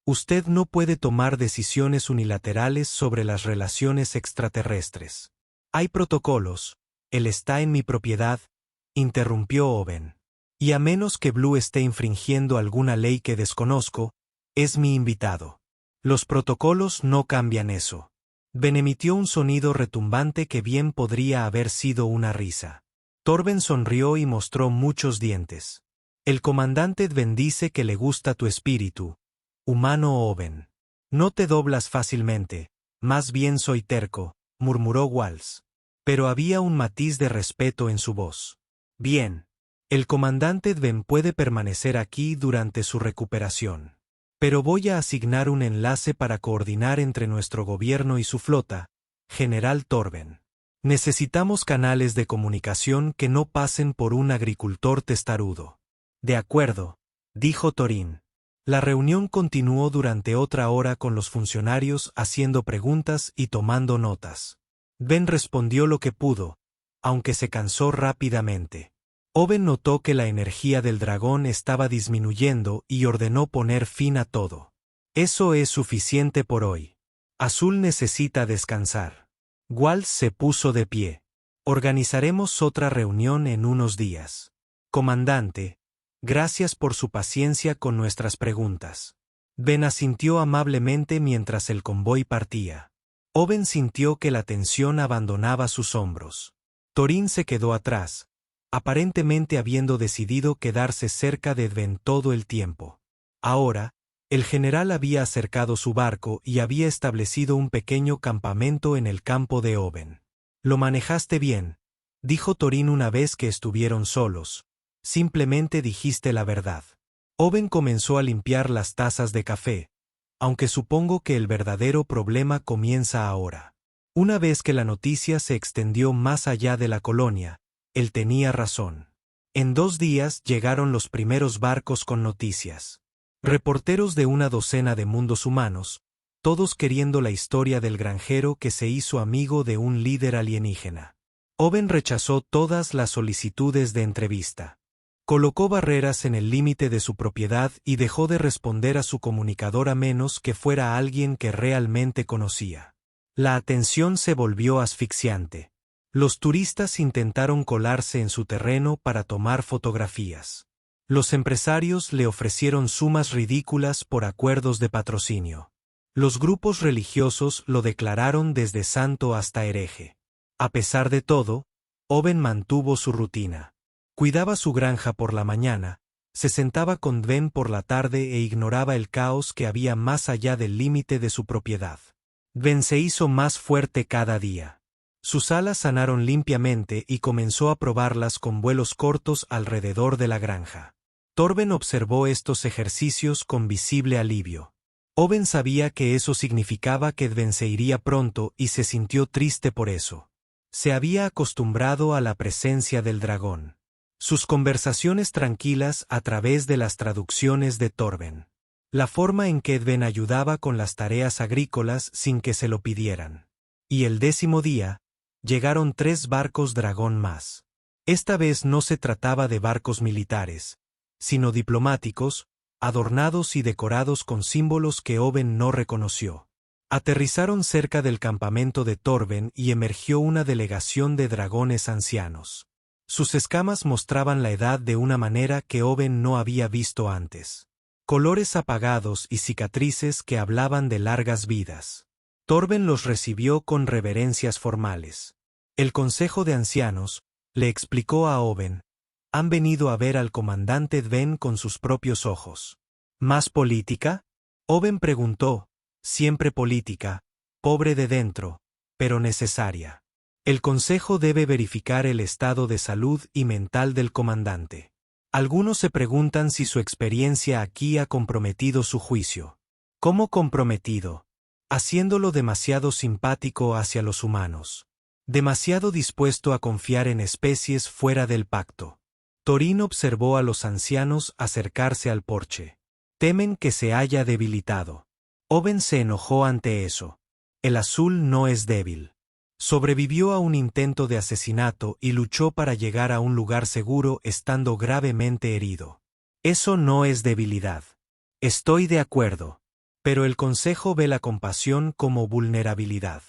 usted no puede tomar decisiones unilaterales sobre las relaciones extraterrestres. Hay protocolos, él está en mi propiedad, interrumpió Owen. Y a menos que Blue esté infringiendo alguna ley que desconozco, es mi invitado. Los protocolos no cambian eso. Ben emitió un sonido retumbante que bien podría haber sido una risa. Torben sonrió y mostró muchos dientes. El comandante Adven dice que le gusta tu espíritu, humano Owen. No te doblas fácilmente, más bien soy terco, murmuró Walsh. Pero había un matiz de respeto en su voz. Bien. El comandante Adven puede permanecer aquí durante su recuperación. Pero voy a asignar un enlace para coordinar entre nuestro gobierno y su flota, General Torben. Necesitamos canales de comunicación que no pasen por un agricultor testarudo. De acuerdo, dijo Thorin. La reunión continuó durante otra hora con los funcionarios haciendo preguntas y tomando notas. Ben respondió lo que pudo, aunque se cansó rápidamente. Oben notó que la energía del dragón estaba disminuyendo y ordenó poner fin a todo. Eso es suficiente por hoy. Azul necesita descansar. Walt se puso de pie. Organizaremos otra reunión en unos días. Comandante, gracias por su paciencia con nuestras preguntas. Ben asintió amablemente mientras el convoy partía. Oben sintió que la tensión abandonaba sus hombros. Thorin se quedó atrás, aparentemente habiendo decidido quedarse cerca de Ben todo el tiempo. Ahora, el general había acercado su barco y había establecido un pequeño campamento en el campo de Oben. «Lo manejaste bien», dijo Thorin una vez que estuvieron solos. «Simplemente dijiste la verdad». Oben comenzó a limpiar las tazas de café, aunque supongo que el verdadero problema comienza ahora. Una vez que la noticia se extendió más allá de la colonia, él tenía razón. En 2 días llegaron los primeros barcos con noticias. Reporteros de una docena de mundos humanos, todos queriendo la historia del granjero que se hizo amigo de un líder alienígena. Oben rechazó todas las solicitudes de entrevista. Colocó barreras en el límite de su propiedad y dejó de responder a su comunicador a menos que fuera alguien que realmente conocía. La atención se volvió asfixiante. Los turistas intentaron colarse en su terreno para tomar fotografías. Los empresarios le ofrecieron sumas ridículas por acuerdos de patrocinio. Los grupos religiosos lo declararon desde santo hasta hereje. A pesar de todo, Oben mantuvo su rutina. Cuidaba su granja por la mañana, se sentaba con Ben por la tarde e ignoraba el caos que había más allá del límite de su propiedad. Ben se hizo más fuerte cada día. Sus alas sanaron limpiamente y comenzó a probarlas con vuelos cortos alrededor de la granja. Torben observó estos ejercicios con visible alivio. Oben sabía que eso significaba que Ben se iría pronto y se sintió triste por eso. Se había acostumbrado a la presencia del dragón. Sus conversaciones tranquilas a través de las traducciones de Torben. La forma en que Ben ayudaba con las tareas agrícolas sin que se lo pidieran. Y el 10º día, llegaron 3 barcos dragón más. Esta vez no se trataba de barcos militares, sino diplomáticos, adornados y decorados con símbolos que Oben no reconoció. Aterrizaron cerca del campamento de Torben y emergió una delegación de dragones ancianos. Sus escamas mostraban la edad de una manera que Oben no había visto antes. Colores apagados y cicatrices que hablaban de largas vidas. Torben los recibió con reverencias formales. El Consejo de Ancianos, le explicó a Oben, han venido a ver al comandante Ben con sus propios ojos. ¿Más política? Oben preguntó, siempre política, pobre de dentro, pero necesaria. El Consejo debe verificar el estado de salud y mental del comandante. Algunos se preguntan si su experiencia aquí ha comprometido su juicio. ¿Cómo comprometido? Haciéndolo demasiado simpático hacia los humanos. Demasiado dispuesto a confiar en especies fuera del pacto. Thorin observó a los ancianos acercarse al porche. Temen que se haya debilitado. Oben se enojó ante eso. El azul no es débil. Sobrevivió a un intento de asesinato y luchó para llegar a un lugar seguro estando gravemente herido. Eso no es debilidad. Estoy de acuerdo. Pero el Consejo ve la compasión como vulnerabilidad.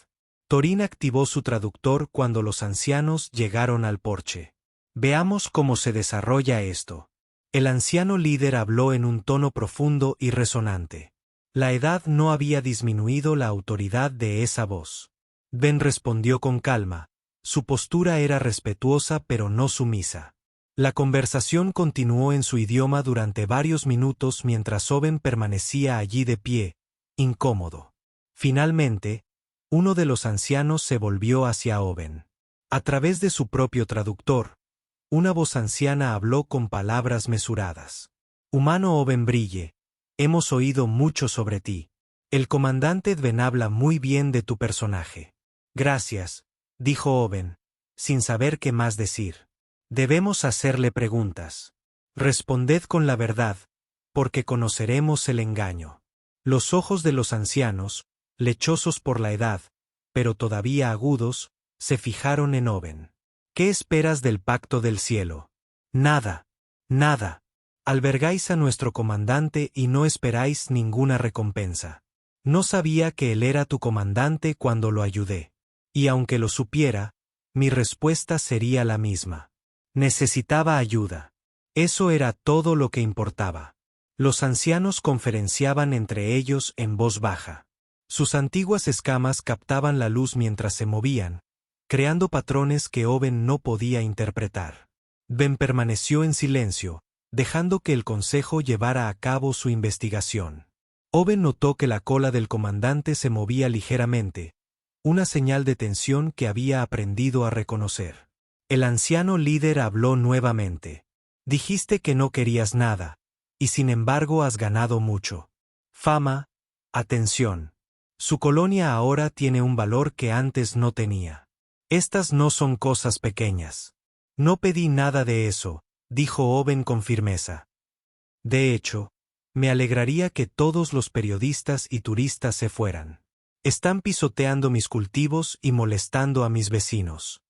Thorin activó su traductor cuando los ancianos llegaron al porche. Veamos cómo se desarrolla esto. El anciano líder habló en un tono profundo y resonante. La edad no había disminuido la autoridad de esa voz. Ben respondió con calma. Su postura era respetuosa pero no sumisa. La conversación continuó en su idioma durante varios minutos mientras Oben permanecía allí de pie, incómodo. Finalmente, uno de los ancianos se volvió hacia Oben. A través de su propio traductor, una voz anciana habló con palabras mesuradas. Humano Oben Brille, Hemos oído mucho sobre ti. El comandante Dven habla muy bien de tu personaje. Gracias, dijo Oben, sin saber qué más decir. Debemos hacerle preguntas. Responded con la verdad, porque conoceremos el engaño. Los ojos de los ancianos, lechosos por la edad, pero todavía agudos, se fijaron en Oben. ¿Qué esperas del pacto del cielo? Nada. Nada. Albergáis a nuestro comandante y no esperáis ninguna recompensa. No sabía que él era tu comandante cuando lo ayudé. Y aunque lo supiera, mi respuesta sería la misma. Necesitaba ayuda. Eso era todo lo que importaba. Los ancianos conferenciaban entre ellos en voz baja. Sus antiguas escamas captaban la luz mientras se movían, creando patrones que Oben no podía interpretar. Ben permaneció en silencio, dejando que el consejo llevara a cabo su investigación. Oben notó que la cola del comandante se movía ligeramente, una señal de tensión que había aprendido a reconocer. El anciano líder habló nuevamente. Dijiste que no querías nada, y sin embargo has ganado mucho. Fama, atención. Su colonia ahora tiene un valor que antes no tenía. Estas no son cosas pequeñas. No pedí nada de eso, dijo Oben con firmeza. De hecho, me alegraría que todos los periodistas y turistas se fueran. Están pisoteando mis cultivos y molestando a mis vecinos.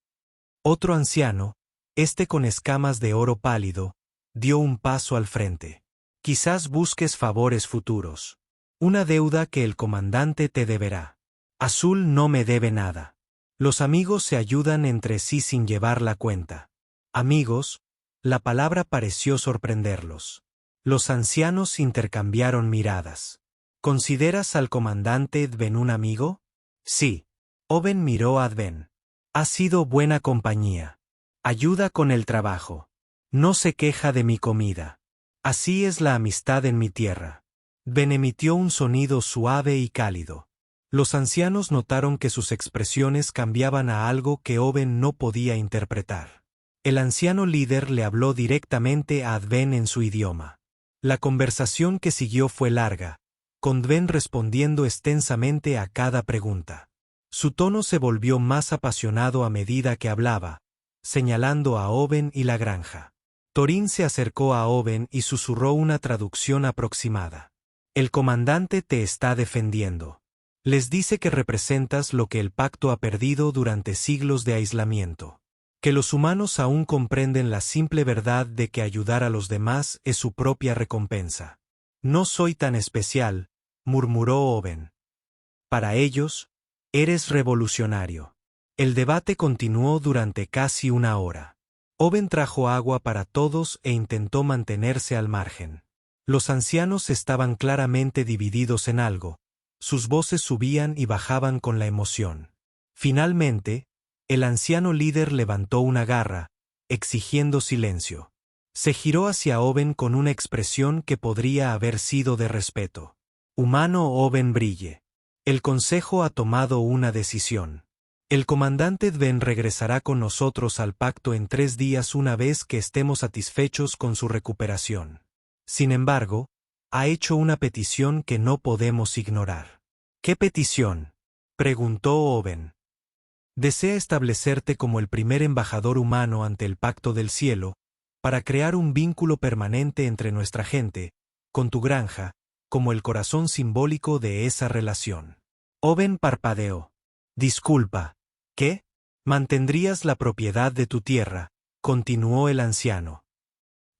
Otro anciano, este con escamas de oro pálido, dio un paso al frente. Quizás busques favores futuros. Una deuda que el comandante te deberá. Azul no me debe nada. Los amigos se ayudan entre sí sin llevar la cuenta. Amigos, la palabra pareció sorprenderlos. Los ancianos intercambiaron miradas. ¿Consideras al comandante Dven un amigo? Sí. Oben miró a Dven. Ha sido buena compañía. Ayuda con el trabajo. No se queja de mi comida. Así es la amistad en mi tierra. Dven emitió un sonido suave y cálido. Los ancianos notaron que sus expresiones cambiaban a algo que Oben no podía interpretar. El anciano líder le habló directamente a Dven en su idioma. La conversación que siguió fue larga, con Dven respondiendo extensamente a cada pregunta. Su tono se volvió más apasionado a medida que hablaba, señalando a Oben y la granja. Torín se acercó a Oben y susurró una traducción aproximada. El comandante te está defendiendo. Les dice que representas lo que el pacto ha perdido durante siglos de aislamiento. Que los humanos aún comprenden la simple verdad de que ayudar a los demás es su propia recompensa. No soy tan especial, murmuró Oben. Para ellos, eres revolucionario. El debate continuó durante casi una hora. Oben trajo agua para todos e intentó mantenerse al margen. Los ancianos estaban claramente divididos en algo. Sus voces subían y bajaban con la emoción. Finalmente, el anciano líder levantó una garra, exigiendo silencio. Se giró hacia Oben con una expresión que podría haber sido de respeto. Humano Oben Brille. El consejo ha tomado una decisión. El comandante Dven regresará con nosotros al pacto en 3 días una vez que estemos satisfechos con su recuperación. Sin embargo, ha hecho una petición que no podemos ignorar. ¿Qué petición?, preguntó Oben. Desea establecerte como el primer embajador humano ante el pacto del cielo, para crear un vínculo permanente entre nuestra gente, con tu granja, como el corazón simbólico de esa relación. Oben parpadeó. Disculpa, ¿qué? Mantendrías la propiedad de tu tierra, continuó el anciano.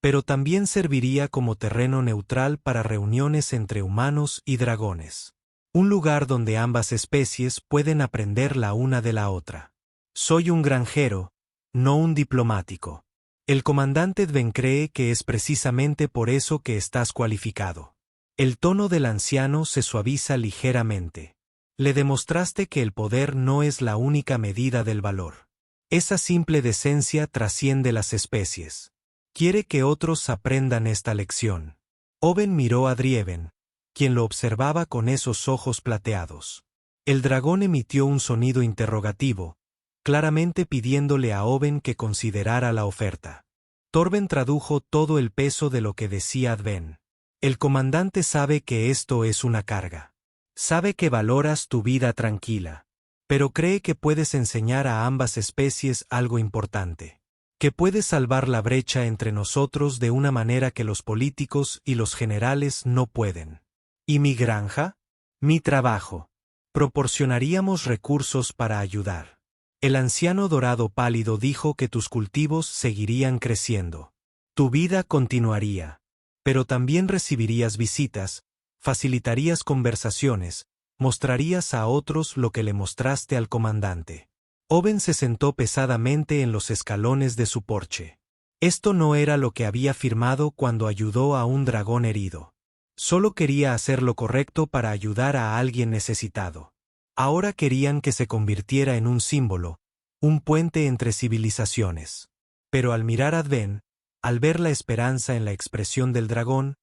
Pero también serviría como terreno neutral para reuniones entre humanos y dragones. Un lugar donde ambas especies pueden aprender la una de la otra. Soy un granjero, no un diplomático. El comandante Dven cree que es precisamente por eso que estás cualificado. El tono del anciano se suaviza ligeramente. Le demostraste que el poder no es la única medida del valor. Esa simple decencia trasciende las especies. Quiere que otros aprendan esta lección. Oben miró a Drieven, quien lo observaba con esos ojos plateados. El dragón emitió un sonido interrogativo, claramente pidiéndole a Oben que considerara la oferta. Torben tradujo todo el peso de lo que decía Dven. El comandante sabe que esto es una carga. Sabe que valoras tu vida tranquila. Pero cree que puedes enseñar a ambas especies algo importante. Que puedes salvar la brecha entre nosotros de una manera que los políticos y los generales no pueden. ¿Y mi granja? Mi trabajo. Proporcionaríamos recursos para ayudar. El anciano dorado pálido dijo que tus cultivos seguirían creciendo. Tu vida continuaría. Pero también recibirías visitas, facilitarías conversaciones, mostrarías a otros lo que le mostraste al comandante. Owen se sentó pesadamente en los escalones de su porche. Esto no era lo que había firmado cuando ayudó a un dragón herido. Solo quería hacer lo correcto para ayudar a alguien necesitado. Ahora querían que se convirtiera en un símbolo, un puente entre civilizaciones. Pero al mirar a Dven, al ver la esperanza en la expresión del dragón,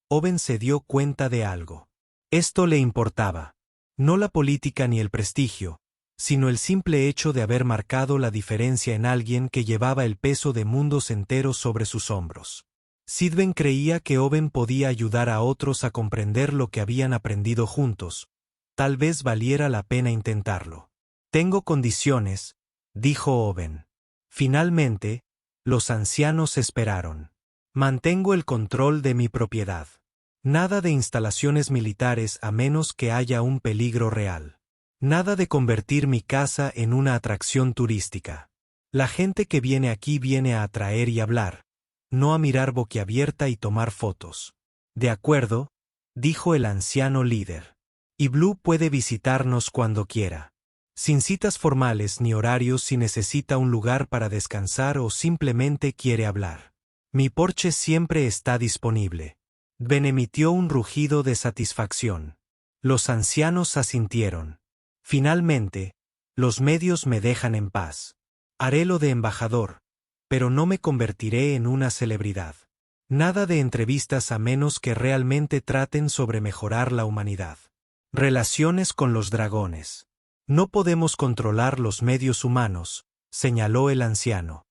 Owen se dio cuenta de algo. Esto le importaba. No la política ni el prestigio, sino el simple hecho de haber marcado la diferencia en alguien que llevaba el peso de mundos enteros sobre sus hombros. Sydven creía que Owen podía ayudar a otros a comprender lo que habían aprendido juntos. Tal vez valiera la pena intentarlo. Tengo condiciones, dijo Owen. Finalmente, los ancianos esperaron. Mantengo el control de mi propiedad. Nada de instalaciones militares a menos que haya un peligro real. Nada de convertir mi casa en una atracción turística. La gente que viene aquí viene a atraer y hablar, no a mirar boquiabierta y tomar fotos. De acuerdo, dijo el anciano líder. Y Blue puede visitarnos cuando quiera. Sin citas formales ni horarios si necesita un lugar para descansar o simplemente quiere hablar. Mi porche siempre está disponible. Ben emitió un rugido de satisfacción. Los ancianos asintieron. Finalmente, los medios me dejan en paz. Haré lo de embajador, pero no me convertiré en una celebridad. Nada de entrevistas a menos que realmente traten sobre mejorar la humanidad. Relaciones con los dragones. No podemos controlar los medios humanos, señaló el anciano.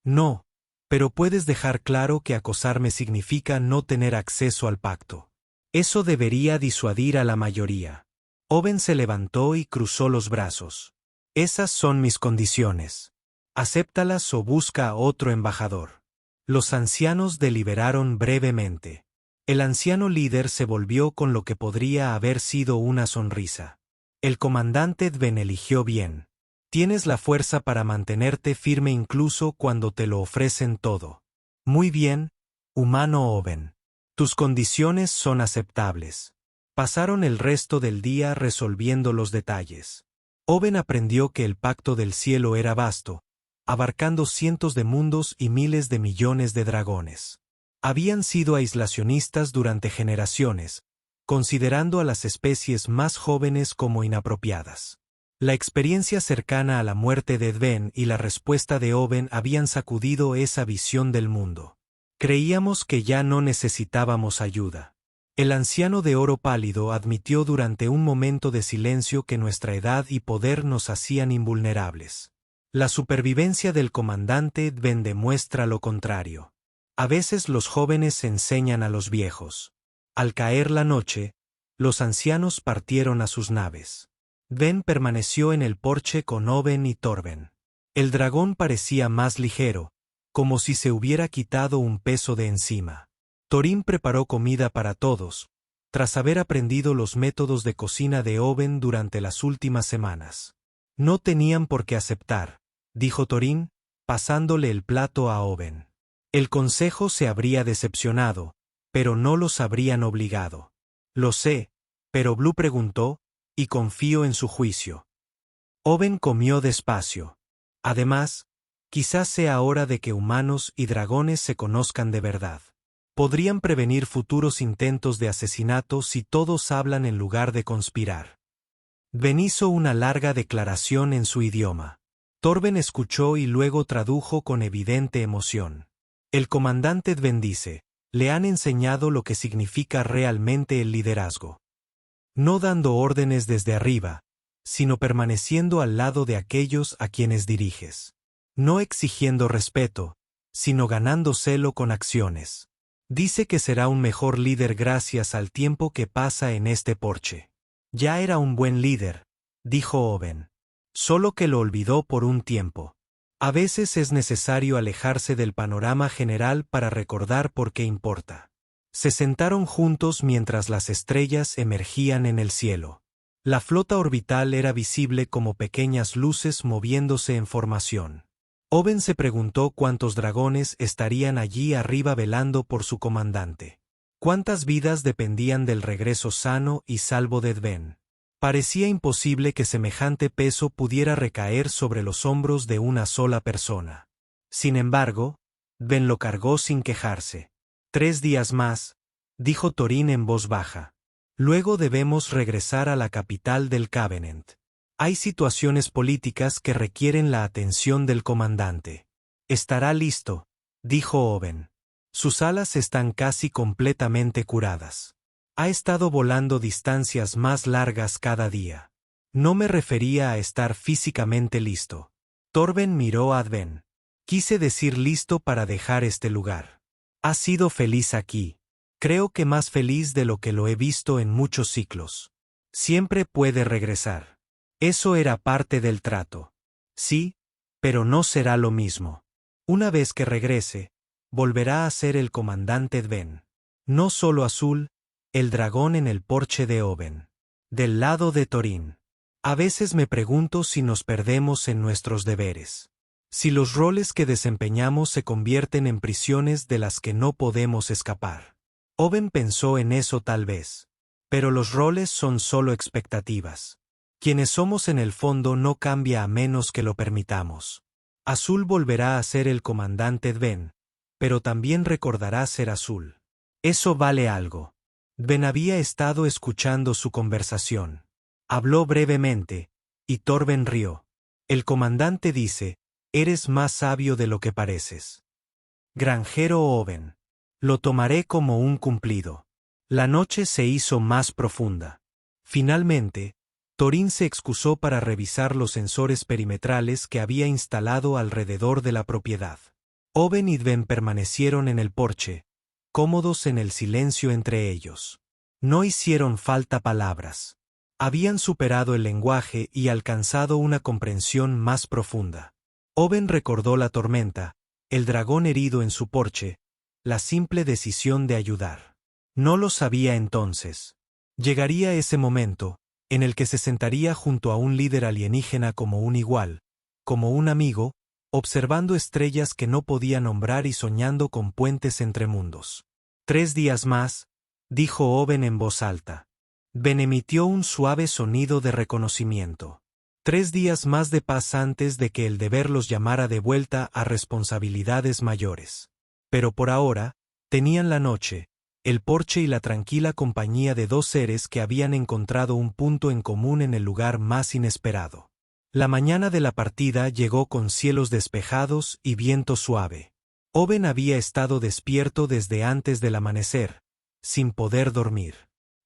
No, pero puedes dejar claro que acosarme significa no tener acceso al pacto. Eso debería disuadir a la mayoría. Owen se levantó y cruzó los brazos. Esas son mis condiciones. Acéptalas o busca a otro embajador. Los ancianos deliberaron brevemente. El anciano líder se volvió con lo que podría haber sido una sonrisa. El comandante Dven eligió bien. Tienes la fuerza para mantenerte firme incluso cuando te lo ofrecen todo. Muy bien, humano Owen. Tus condiciones son aceptables. Pasaron el resto del día resolviendo los detalles. Owen aprendió que el pacto del cielo era vasto, abarcando cientos de mundos y miles de millones de dragones. Habían sido aislacionistas durante generaciones, considerando a las especies más jóvenes como inapropiadas. La experiencia cercana a la muerte de Dven y la respuesta de Owen habían sacudido esa visión del mundo. Creíamos que ya no necesitábamos ayuda. El anciano de oro pálido admitió durante un momento de silencio que nuestra edad y poder nos hacían invulnerables. La supervivencia del comandante Dven demuestra lo contrario. A veces los jóvenes enseñan a los viejos. Al caer la noche, los ancianos partieron a sus naves. Dven permaneció en el porche con Owen y Torben. El dragón parecía más ligero, como si se hubiera quitado un peso de encima. Thorin preparó comida para todos, tras haber aprendido los métodos de cocina de Owen durante las últimas semanas. No tenían por qué aceptar, dijo Thorin, pasándole el plato a Owen. El consejo se habría decepcionado, pero no los habrían obligado. Lo sé, pero Blue preguntó, y confío en su juicio. Owen comió despacio. Además, quizás sea hora de que humanos y dragones se conozcan de verdad. Podrían prevenir futuros intentos de asesinato si todos hablan en lugar de conspirar. Dven hizo una larga declaración en su idioma. Torben escuchó y luego tradujo con evidente emoción. El comandante Dven dice, le han enseñado lo que significa realmente el liderazgo. No dando órdenes desde arriba, sino permaneciendo al lado de aquellos a quienes diriges. No exigiendo respeto, sino ganándoselo con acciones. Dice que será un mejor líder gracias al tiempo que pasa en este porche. Ya era un buen líder, dijo Owen. Solo que lo olvidó por un tiempo. A veces es necesario alejarse del panorama general para recordar por qué importa. Se sentaron juntos mientras las estrellas emergían en el cielo. La flota orbital era visible como pequeñas luces moviéndose en formación. Owen se preguntó cuántos dragones estarían allí arriba velando por su comandante. Cuántas vidas dependían del regreso sano y salvo de Dven. Parecía imposible que semejante peso pudiera recaer sobre los hombros de una sola persona. Sin embargo, Dven lo cargó sin quejarse. 3 días más, dijo Thorin en voz baja. Luego debemos regresar a la capital del Covenant. Hay situaciones políticas que requieren la atención del comandante. Estará listo, dijo Owen. Sus alas están casi completamente curadas. Ha estado volando distancias más largas cada día. No me refería a estar físicamente listo. Torben miró a Dven. Quise decir listo para dejar este lugar. Ha sido feliz aquí. Creo que más feliz de lo que lo he visto en muchos ciclos. Siempre puede regresar. Eso era parte del trato. Sí, pero no será lo mismo. Una vez que regrese, volverá a ser el comandante Dven. No solo Azul, el dragón en el porche de Owen. Del lado de Thorin. A veces me pregunto si nos perdemos en nuestros deberes. Si los roles que desempeñamos se convierten en prisiones de las que no podemos escapar. Owen pensó en eso tal vez. Pero los roles son solo expectativas. Quienes somos en el fondo no cambia a menos que lo permitamos. Azul volverá a ser el comandante Dven, pero también recordará ser Azul. Eso vale algo. Dven había estado escuchando su conversación. Habló brevemente, y Torben rió. El comandante dice, eres más sabio de lo que pareces. Granjero Owen. Lo tomaré como un cumplido. La noche se hizo más profunda. Finalmente, Thorin se excusó para revisar los sensores perimetrales que había instalado alrededor de la propiedad. Owen y Dven permanecieron en el porche, cómodos en el silencio entre ellos. No hicieron falta palabras. Habían superado el lenguaje y alcanzado una comprensión más profunda. Owen recordó la tormenta, el dragón herido en su porche, la simple decisión de ayudar. No lo sabía entonces. Llegaría ese momento, en el que se sentaría junto a un líder alienígena como un igual, como un amigo, observando estrellas que no podía nombrar y soñando con puentes entre mundos. 3 días más, dijo Owen en voz alta. Dven emitió un suave sonido de reconocimiento. 3 días más de paz antes de que el deber los llamara de vuelta a responsabilidades mayores. Pero por ahora, tenían la noche, el porche y la tranquila compañía de 2 seres que habían encontrado un punto en común en el lugar más inesperado. La mañana de la partida llegó con cielos despejados y viento suave. Owen había estado despierto desde antes del amanecer, sin poder dormir.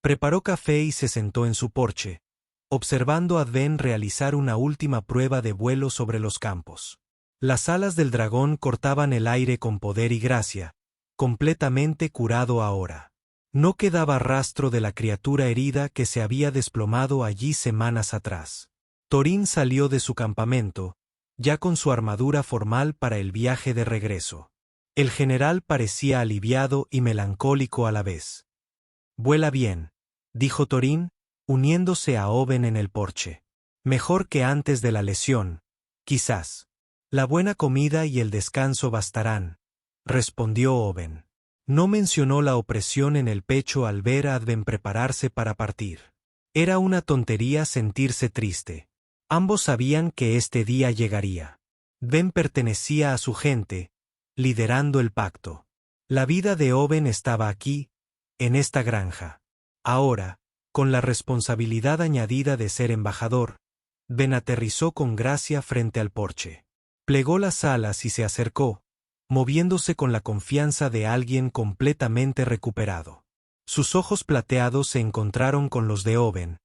Preparó café y se sentó en su porche, observando a Dven realizar una última prueba de vuelo sobre los campos. Las alas del dragón cortaban el aire con poder y gracia, completamente curado ahora. No quedaba rastro de la criatura herida que se había desplomado allí semanas atrás. Thorin salió de su campamento, ya con su armadura formal para el viaje de regreso. El general parecía aliviado y melancólico a la vez. «Vuela bien», dijo Thorin, uniéndose a Owen en el porche. «Mejor que antes de la lesión, quizás. La buena comida y el descanso bastarán», respondió Owen. No mencionó la opresión en el pecho al ver a Dven prepararse para partir. Era una tontería sentirse triste. Ambos sabían que este día llegaría. Dven pertenecía a su gente, liderando el pacto. La vida de Owen estaba aquí, en esta granja. Ahora, con la responsabilidad añadida de ser embajador, Dven aterrizó con gracia frente al porche. Plegó las alas y se acercó, moviéndose con la confianza de alguien completamente recuperado. Sus ojos plateados se encontraron con los de Owen,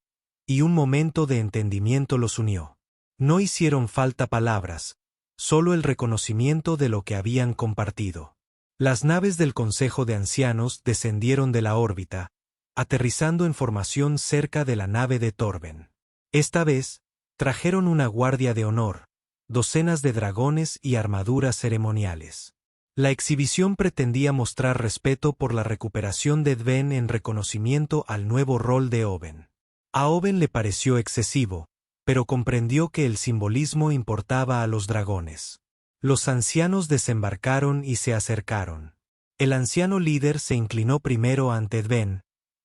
y un momento de entendimiento los unió. No hicieron falta palabras, solo el reconocimiento de lo que habían compartido. Las naves del Consejo de Ancianos descendieron de la órbita, aterrizando en formación cerca de la nave de Torben. Esta vez, trajeron una guardia de honor, docenas de dragones y armaduras ceremoniales. La exhibición pretendía mostrar respeto por la recuperación de Dven en reconocimiento al nuevo rol de Oben. A Oben le pareció excesivo, pero comprendió que el simbolismo importaba a los dragones. Los ancianos desembarcaron y se acercaron. El anciano líder se inclinó primero ante Dven,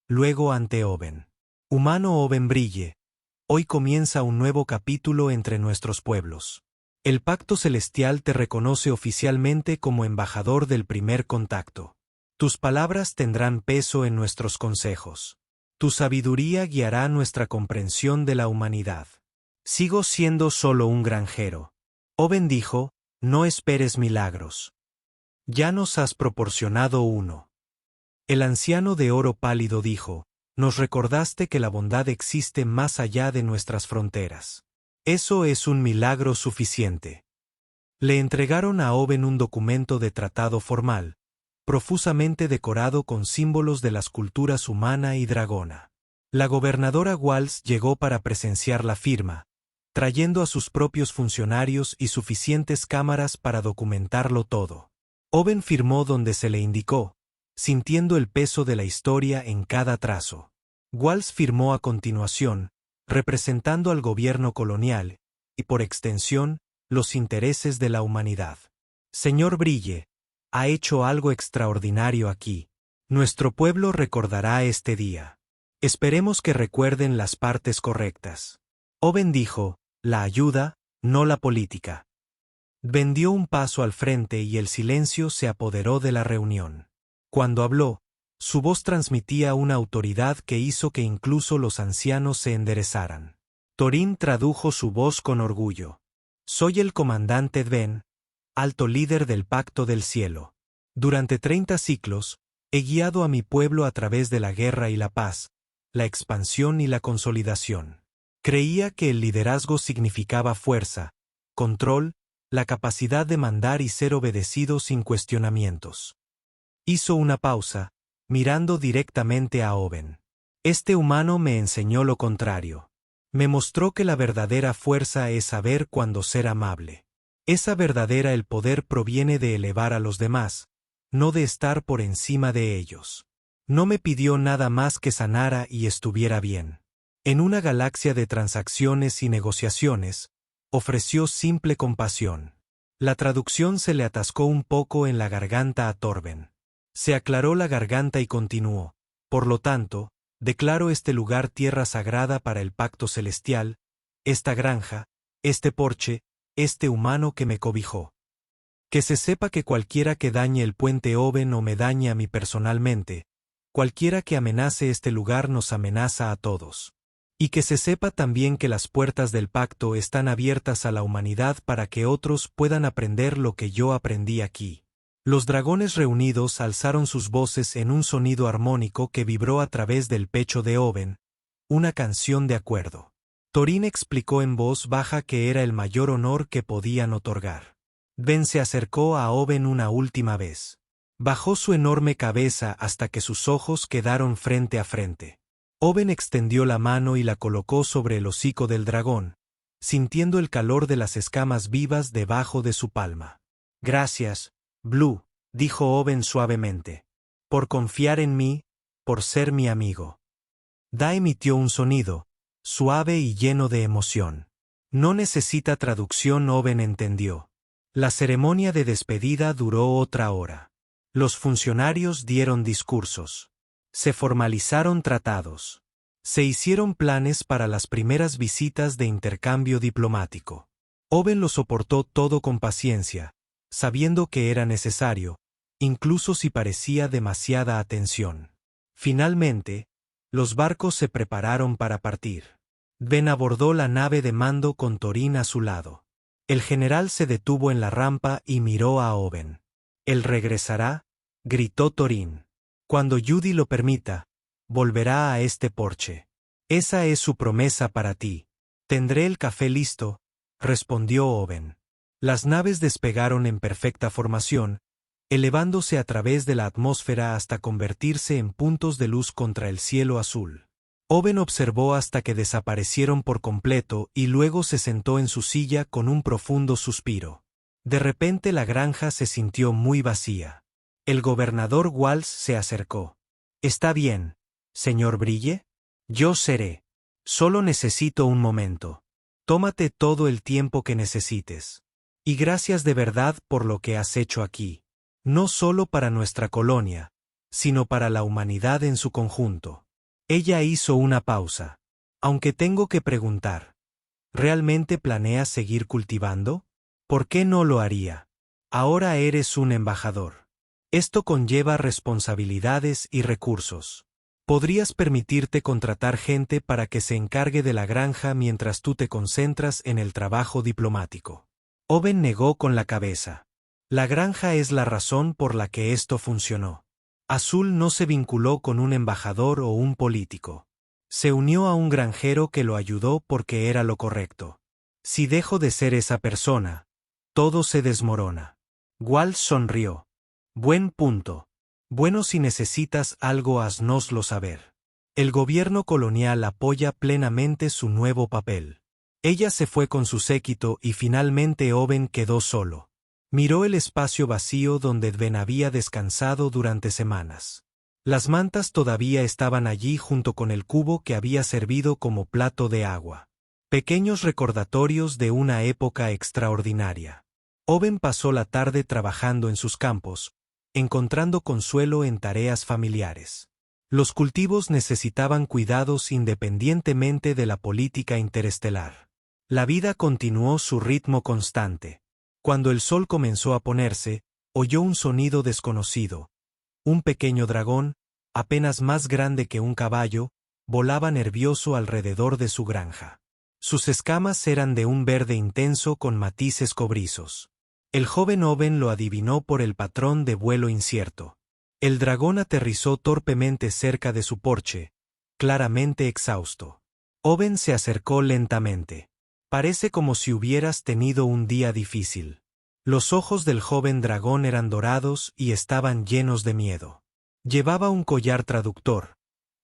luego ante Oben. Humano Oben Brille, hoy comienza un nuevo capítulo entre nuestros pueblos. El Pacto Celestial te reconoce oficialmente como embajador del primer contacto. Tus palabras tendrán peso en nuestros consejos. Tu sabiduría guiará nuestra comprensión de la humanidad. Sigo siendo solo un granjero. Oben dijo, no esperes milagros. Ya nos has proporcionado uno. El anciano de oro pálido dijo, nos recordaste que la bondad existe más allá de nuestras fronteras. Eso es un milagro suficiente. Le entregaron a Oben un documento de tratado formal, profusamente decorado con símbolos de las culturas humana y dragona. La gobernadora Walls llegó para presenciar la firma, trayendo a sus propios funcionarios y suficientes cámaras para documentarlo todo. Oben firmó donde se le indicó, sintiendo el peso de la historia en cada trazo. Walls firmó a continuación, representando al gobierno colonial, y por extensión, los intereses de la humanidad. Señor Brille, ha hecho algo extraordinario aquí. Nuestro pueblo recordará este día. Esperemos que recuerden las partes correctas. Oben dijo, la ayuda, no la política. Dven dio un paso al frente y el silencio se apoderó de la reunión. Cuando habló, su voz transmitía una autoridad que hizo que incluso los ancianos se enderezaran. Thorin tradujo su voz con orgullo. Soy el comandante Dven, alto líder del Pacto del Cielo. Durante 30 ciclos, he guiado a mi pueblo a través de la guerra y la paz, la expansión y la consolidación. Creía que el liderazgo significaba fuerza, control, la capacidad de mandar y ser obedecido sin cuestionamientos. Hizo una pausa, mirando directamente a Oben. Este humano me enseñó lo contrario. Me mostró que la verdadera fuerza es saber cuándo ser amable. Esa verdadera el poder proviene de elevar a los demás, no de estar por encima de ellos. No me pidió nada más que sanara y estuviera bien. En una galaxia de transacciones y negociaciones, ofreció simple compasión. La traducción se le atascó un poco en la garganta a Torben. Se aclaró la garganta y continuó. Por lo tanto, declaro este lugar tierra sagrada para el pacto celestial, esta granja, este porche, este humano que me cobijó. Que se sepa que cualquiera que dañe el puente Oben o me dañe a mí personalmente, cualquiera que amenace este lugar nos amenaza a todos. Y que se sepa también que las puertas del pacto están abiertas a la humanidad para que otros puedan aprender lo que yo aprendí aquí. Los dragones reunidos alzaron sus voces en un sonido armónico que vibró a través del pecho de Oben, una canción de acuerdo. Thorin explicó en voz baja que era el mayor honor que podían otorgar. Dven se acercó a Oben una última vez. Bajó su enorme cabeza hasta que sus ojos quedaron frente a frente. Oben extendió la mano y la colocó sobre el hocico del dragón, sintiendo el calor de las escamas vivas debajo de su palma. Gracias, Blue, dijo Oben suavemente. Por confiar en mí, por ser mi amigo. Da emitió un sonido, suave y lleno de emoción. No necesita traducción, Oben entendió. La ceremonia de despedida duró otra hora. Los funcionarios dieron discursos. Se formalizaron tratados. Se hicieron planes para las primeras visitas de intercambio diplomático. Oben lo soportó todo con paciencia, sabiendo que era necesario, incluso si parecía demasiada atención. Finalmente, los barcos se prepararon para partir. Dven abordó la nave de mando con Thorin a su lado. El general se detuvo en la rampa y miró a Oben. «Él regresará», gritó Thorin. «Cuando Judy lo permita, volverá a este porche. Esa es su promesa para ti». «Tendré el café listo», respondió Oben. Las naves despegaron en perfecta formación, elevándose a través de la atmósfera hasta convertirse en puntos de luz contra el cielo azul. Owen observó hasta que desaparecieron por completo y luego se sentó en su silla con un profundo suspiro. De repente la granja se sintió muy vacía. El gobernador Walsh se acercó. «¿Está bien, señor Brille? Yo seré. Solo necesito un momento. Tómate todo el tiempo que necesites. Y gracias de verdad por lo que has hecho aquí. No solo para nuestra colonia, sino para la humanidad en su conjunto». Ella hizo una pausa. «Aunque tengo que preguntar, ¿realmente planeas seguir cultivando? ¿Por qué no lo haría? Ahora eres un embajador. Esto conlleva responsabilidades y recursos. Podrías permitirte contratar gente para que se encargue de la granja mientras tú te concentras en el trabajo diplomático». Owen negó con la cabeza. La granja es la razón por la que esto funcionó. Azul no se vinculó con un embajador o un político. Se unió a un granjero que lo ayudó porque era lo correcto. Si dejo de ser esa persona, todo se desmorona. Walsh sonrió. «Buen punto. Bueno, si necesitas algo, haznoslo saber. El gobierno colonial apoya plenamente su nuevo papel». Ella se fue con su séquito y finalmente Owen quedó solo. Miró el espacio vacío donde Dven había descansado durante semanas. Las mantas todavía estaban allí junto con el cubo que había servido como plato de agua. Pequeños recordatorios de una época extraordinaria. Owen pasó la tarde trabajando en sus campos, encontrando consuelo en tareas familiares. Los cultivos necesitaban cuidados independientemente de la política interestelar. La vida continuó su ritmo constante. Cuando el sol comenzó a ponerse, oyó un sonido desconocido. Un pequeño dragón, apenas más grande que un caballo, volaba nervioso alrededor de su granja. Sus escamas eran de un verde intenso con matices cobrizos. El joven Owen lo adivinó por el patrón de vuelo incierto. El dragón aterrizó torpemente cerca de su porche, claramente exhausto. Owen se acercó lentamente. «Parece como si hubieras tenido un día difícil». Los ojos del joven dragón eran dorados y estaban llenos de miedo. Llevaba un collar traductor,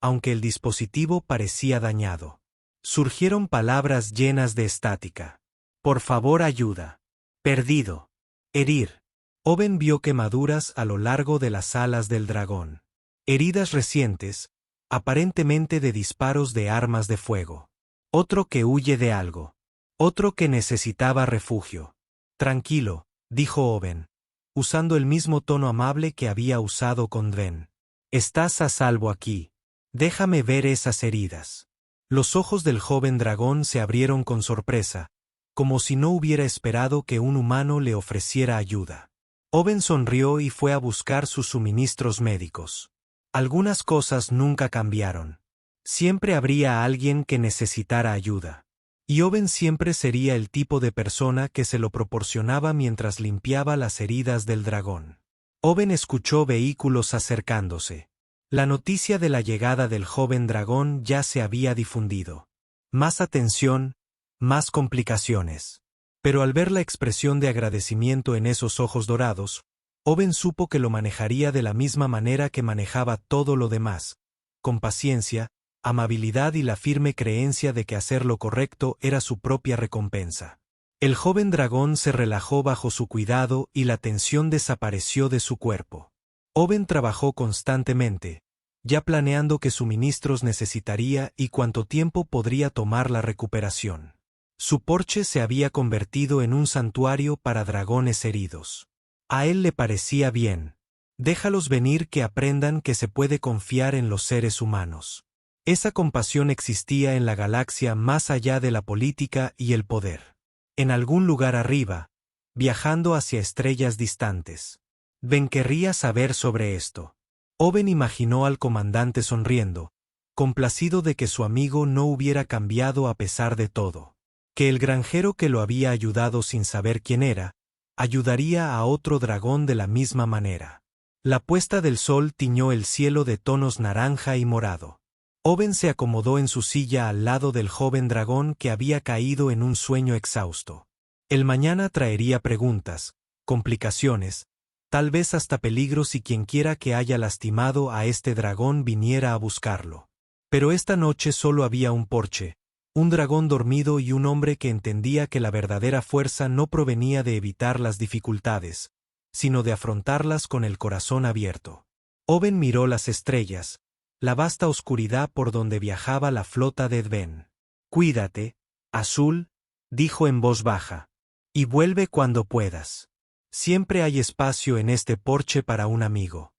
aunque el dispositivo parecía dañado. Surgieron palabras llenas de estática. «Por favor, ayuda. Perdido. Herir». Owen vio quemaduras a lo largo de las alas del dragón. Heridas recientes, aparentemente de disparos de armas de fuego. Otro que huye de algo. Otro que necesitaba refugio. «Tranquilo», dijo Owen, usando el mismo tono amable que había usado con Dven. «Estás a salvo aquí. Déjame ver esas heridas». Los ojos del joven dragón se abrieron con sorpresa, como si no hubiera esperado que un humano le ofreciera ayuda. Owen sonrió y fue a buscar sus suministros médicos. Algunas cosas nunca cambiaron. Siempre habría alguien que necesitara ayuda. Y Owen siempre sería el tipo de persona que se lo proporcionaba mientras limpiaba las heridas del dragón. Owen escuchó vehículos acercándose. La noticia de la llegada del joven dragón ya se había difundido. Más atención, más complicaciones. Pero al ver la expresión de agradecimiento en esos ojos dorados, Owen supo que lo manejaría de la misma manera que manejaba todo lo demás, con paciencia, amabilidad y la firme creencia de que hacer lo correcto era su propia recompensa. El joven dragón se relajó bajo su cuidado y la tensión desapareció de su cuerpo. Owen trabajó constantemente, ya planeando qué suministros necesitaría y cuánto tiempo podría tomar la recuperación. Su porche se había convertido en un santuario para dragones heridos. A él le parecía bien. Déjalos venir, que aprendan que se puede confiar en los seres humanos. Esa compasión existía en la galaxia más allá de la política y el poder. En algún lugar arriba, viajando hacia estrellas distantes. Ben querría saber sobre esto. Owen imaginó al comandante sonriendo, complacido de que su amigo no hubiera cambiado a pesar de todo. Que el granjero que lo había ayudado sin saber quién era, ayudaría a otro dragón de la misma manera. La puesta del sol tiñó el cielo de tonos naranja y morado. Owen se acomodó en su silla al lado del joven dragón que había caído en un sueño exhausto. El mañana traería preguntas, complicaciones, tal vez hasta peligro si quienquiera que haya lastimado a este dragón viniera a buscarlo. Pero esta noche solo había un porche, un dragón dormido y un hombre que entendía que la verdadera fuerza no provenía de evitar las dificultades, sino de afrontarlas con el corazón abierto. Oben miró las estrellas, la vasta oscuridad por donde viajaba la flota de Edven. «Cuídate, Azul», dijo en voz baja, «y vuelve cuando puedas. Siempre hay espacio en este porche para un amigo».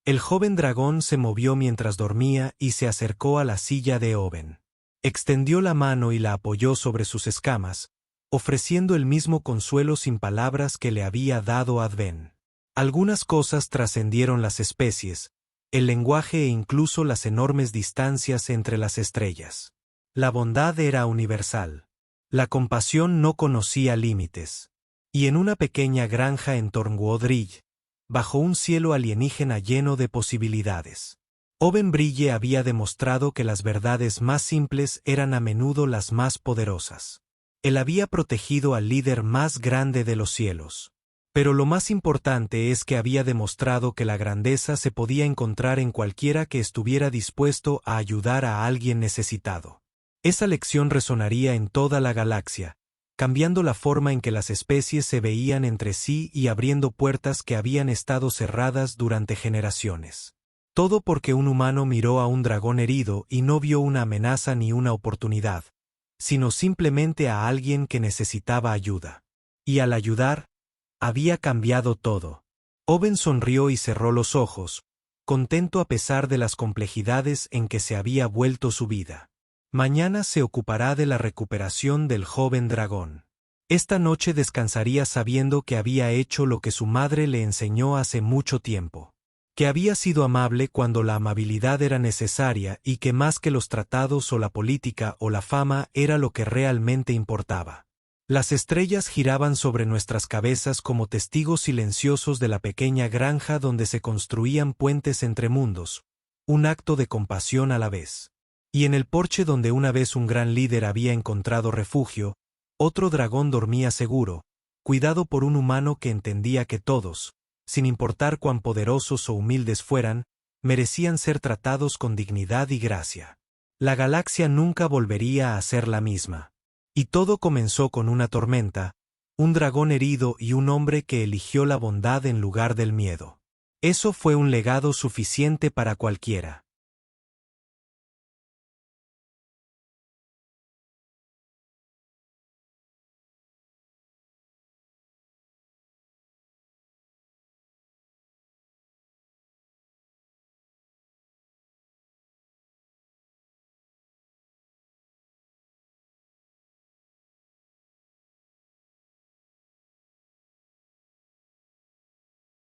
El joven dragón se movió mientras dormía y se acercó a la silla de Oben. Extendió la mano y la apoyó sobre sus escamas, ofreciendo el mismo consuelo sin palabras que le había dado Adven. Algunas cosas trascendieron las especies, el lenguaje e incluso las enormes distancias entre las estrellas. La bondad era universal. La compasión no conocía límites. Y en una pequeña granja en Tornguodrill, bajo un cielo alienígena lleno de posibilidades, Oben Brille había demostrado que las verdades más simples eran a menudo las más poderosas. Él había protegido al líder más grande de los cielos. Pero lo más importante es que había demostrado que la grandeza se podía encontrar en cualquiera que estuviera dispuesto a ayudar a alguien necesitado. Esa lección resonaría en toda la galaxia, cambiando la forma en que las especies se veían entre sí y abriendo puertas que habían estado cerradas durante generaciones. Todo porque un humano miró a un dragón herido y no vio una amenaza ni una oportunidad, sino simplemente a alguien que necesitaba ayuda. Y al ayudar, había cambiado todo. Oben sonrió y cerró los ojos, contento a pesar de las complejidades en que se había vuelto su vida. Mañana se ocupará de la recuperación del joven dragón. Esta noche descansaría sabiendo que había hecho lo que su madre le enseñó hace mucho tiempo. Que había sido amable cuando la amabilidad era necesaria y que más que los tratados o la política o la fama era lo que realmente importaba. Las estrellas giraban sobre nuestras cabezas como testigos silenciosos de la pequeña granja donde se construían puentes entre mundos, un acto de compasión a la vez. Y en el porche donde una vez un gran líder había encontrado refugio, otro dragón dormía seguro, cuidado por un humano que entendía que todos, sin importar cuán poderosos o humildes fueran, merecían ser tratados con dignidad y gracia. La galaxia nunca volvería a ser la misma. Y todo comenzó con una tormenta, un dragón herido y un hombre que eligió la bondad en lugar del miedo. Eso fue un legado suficiente para cualquiera.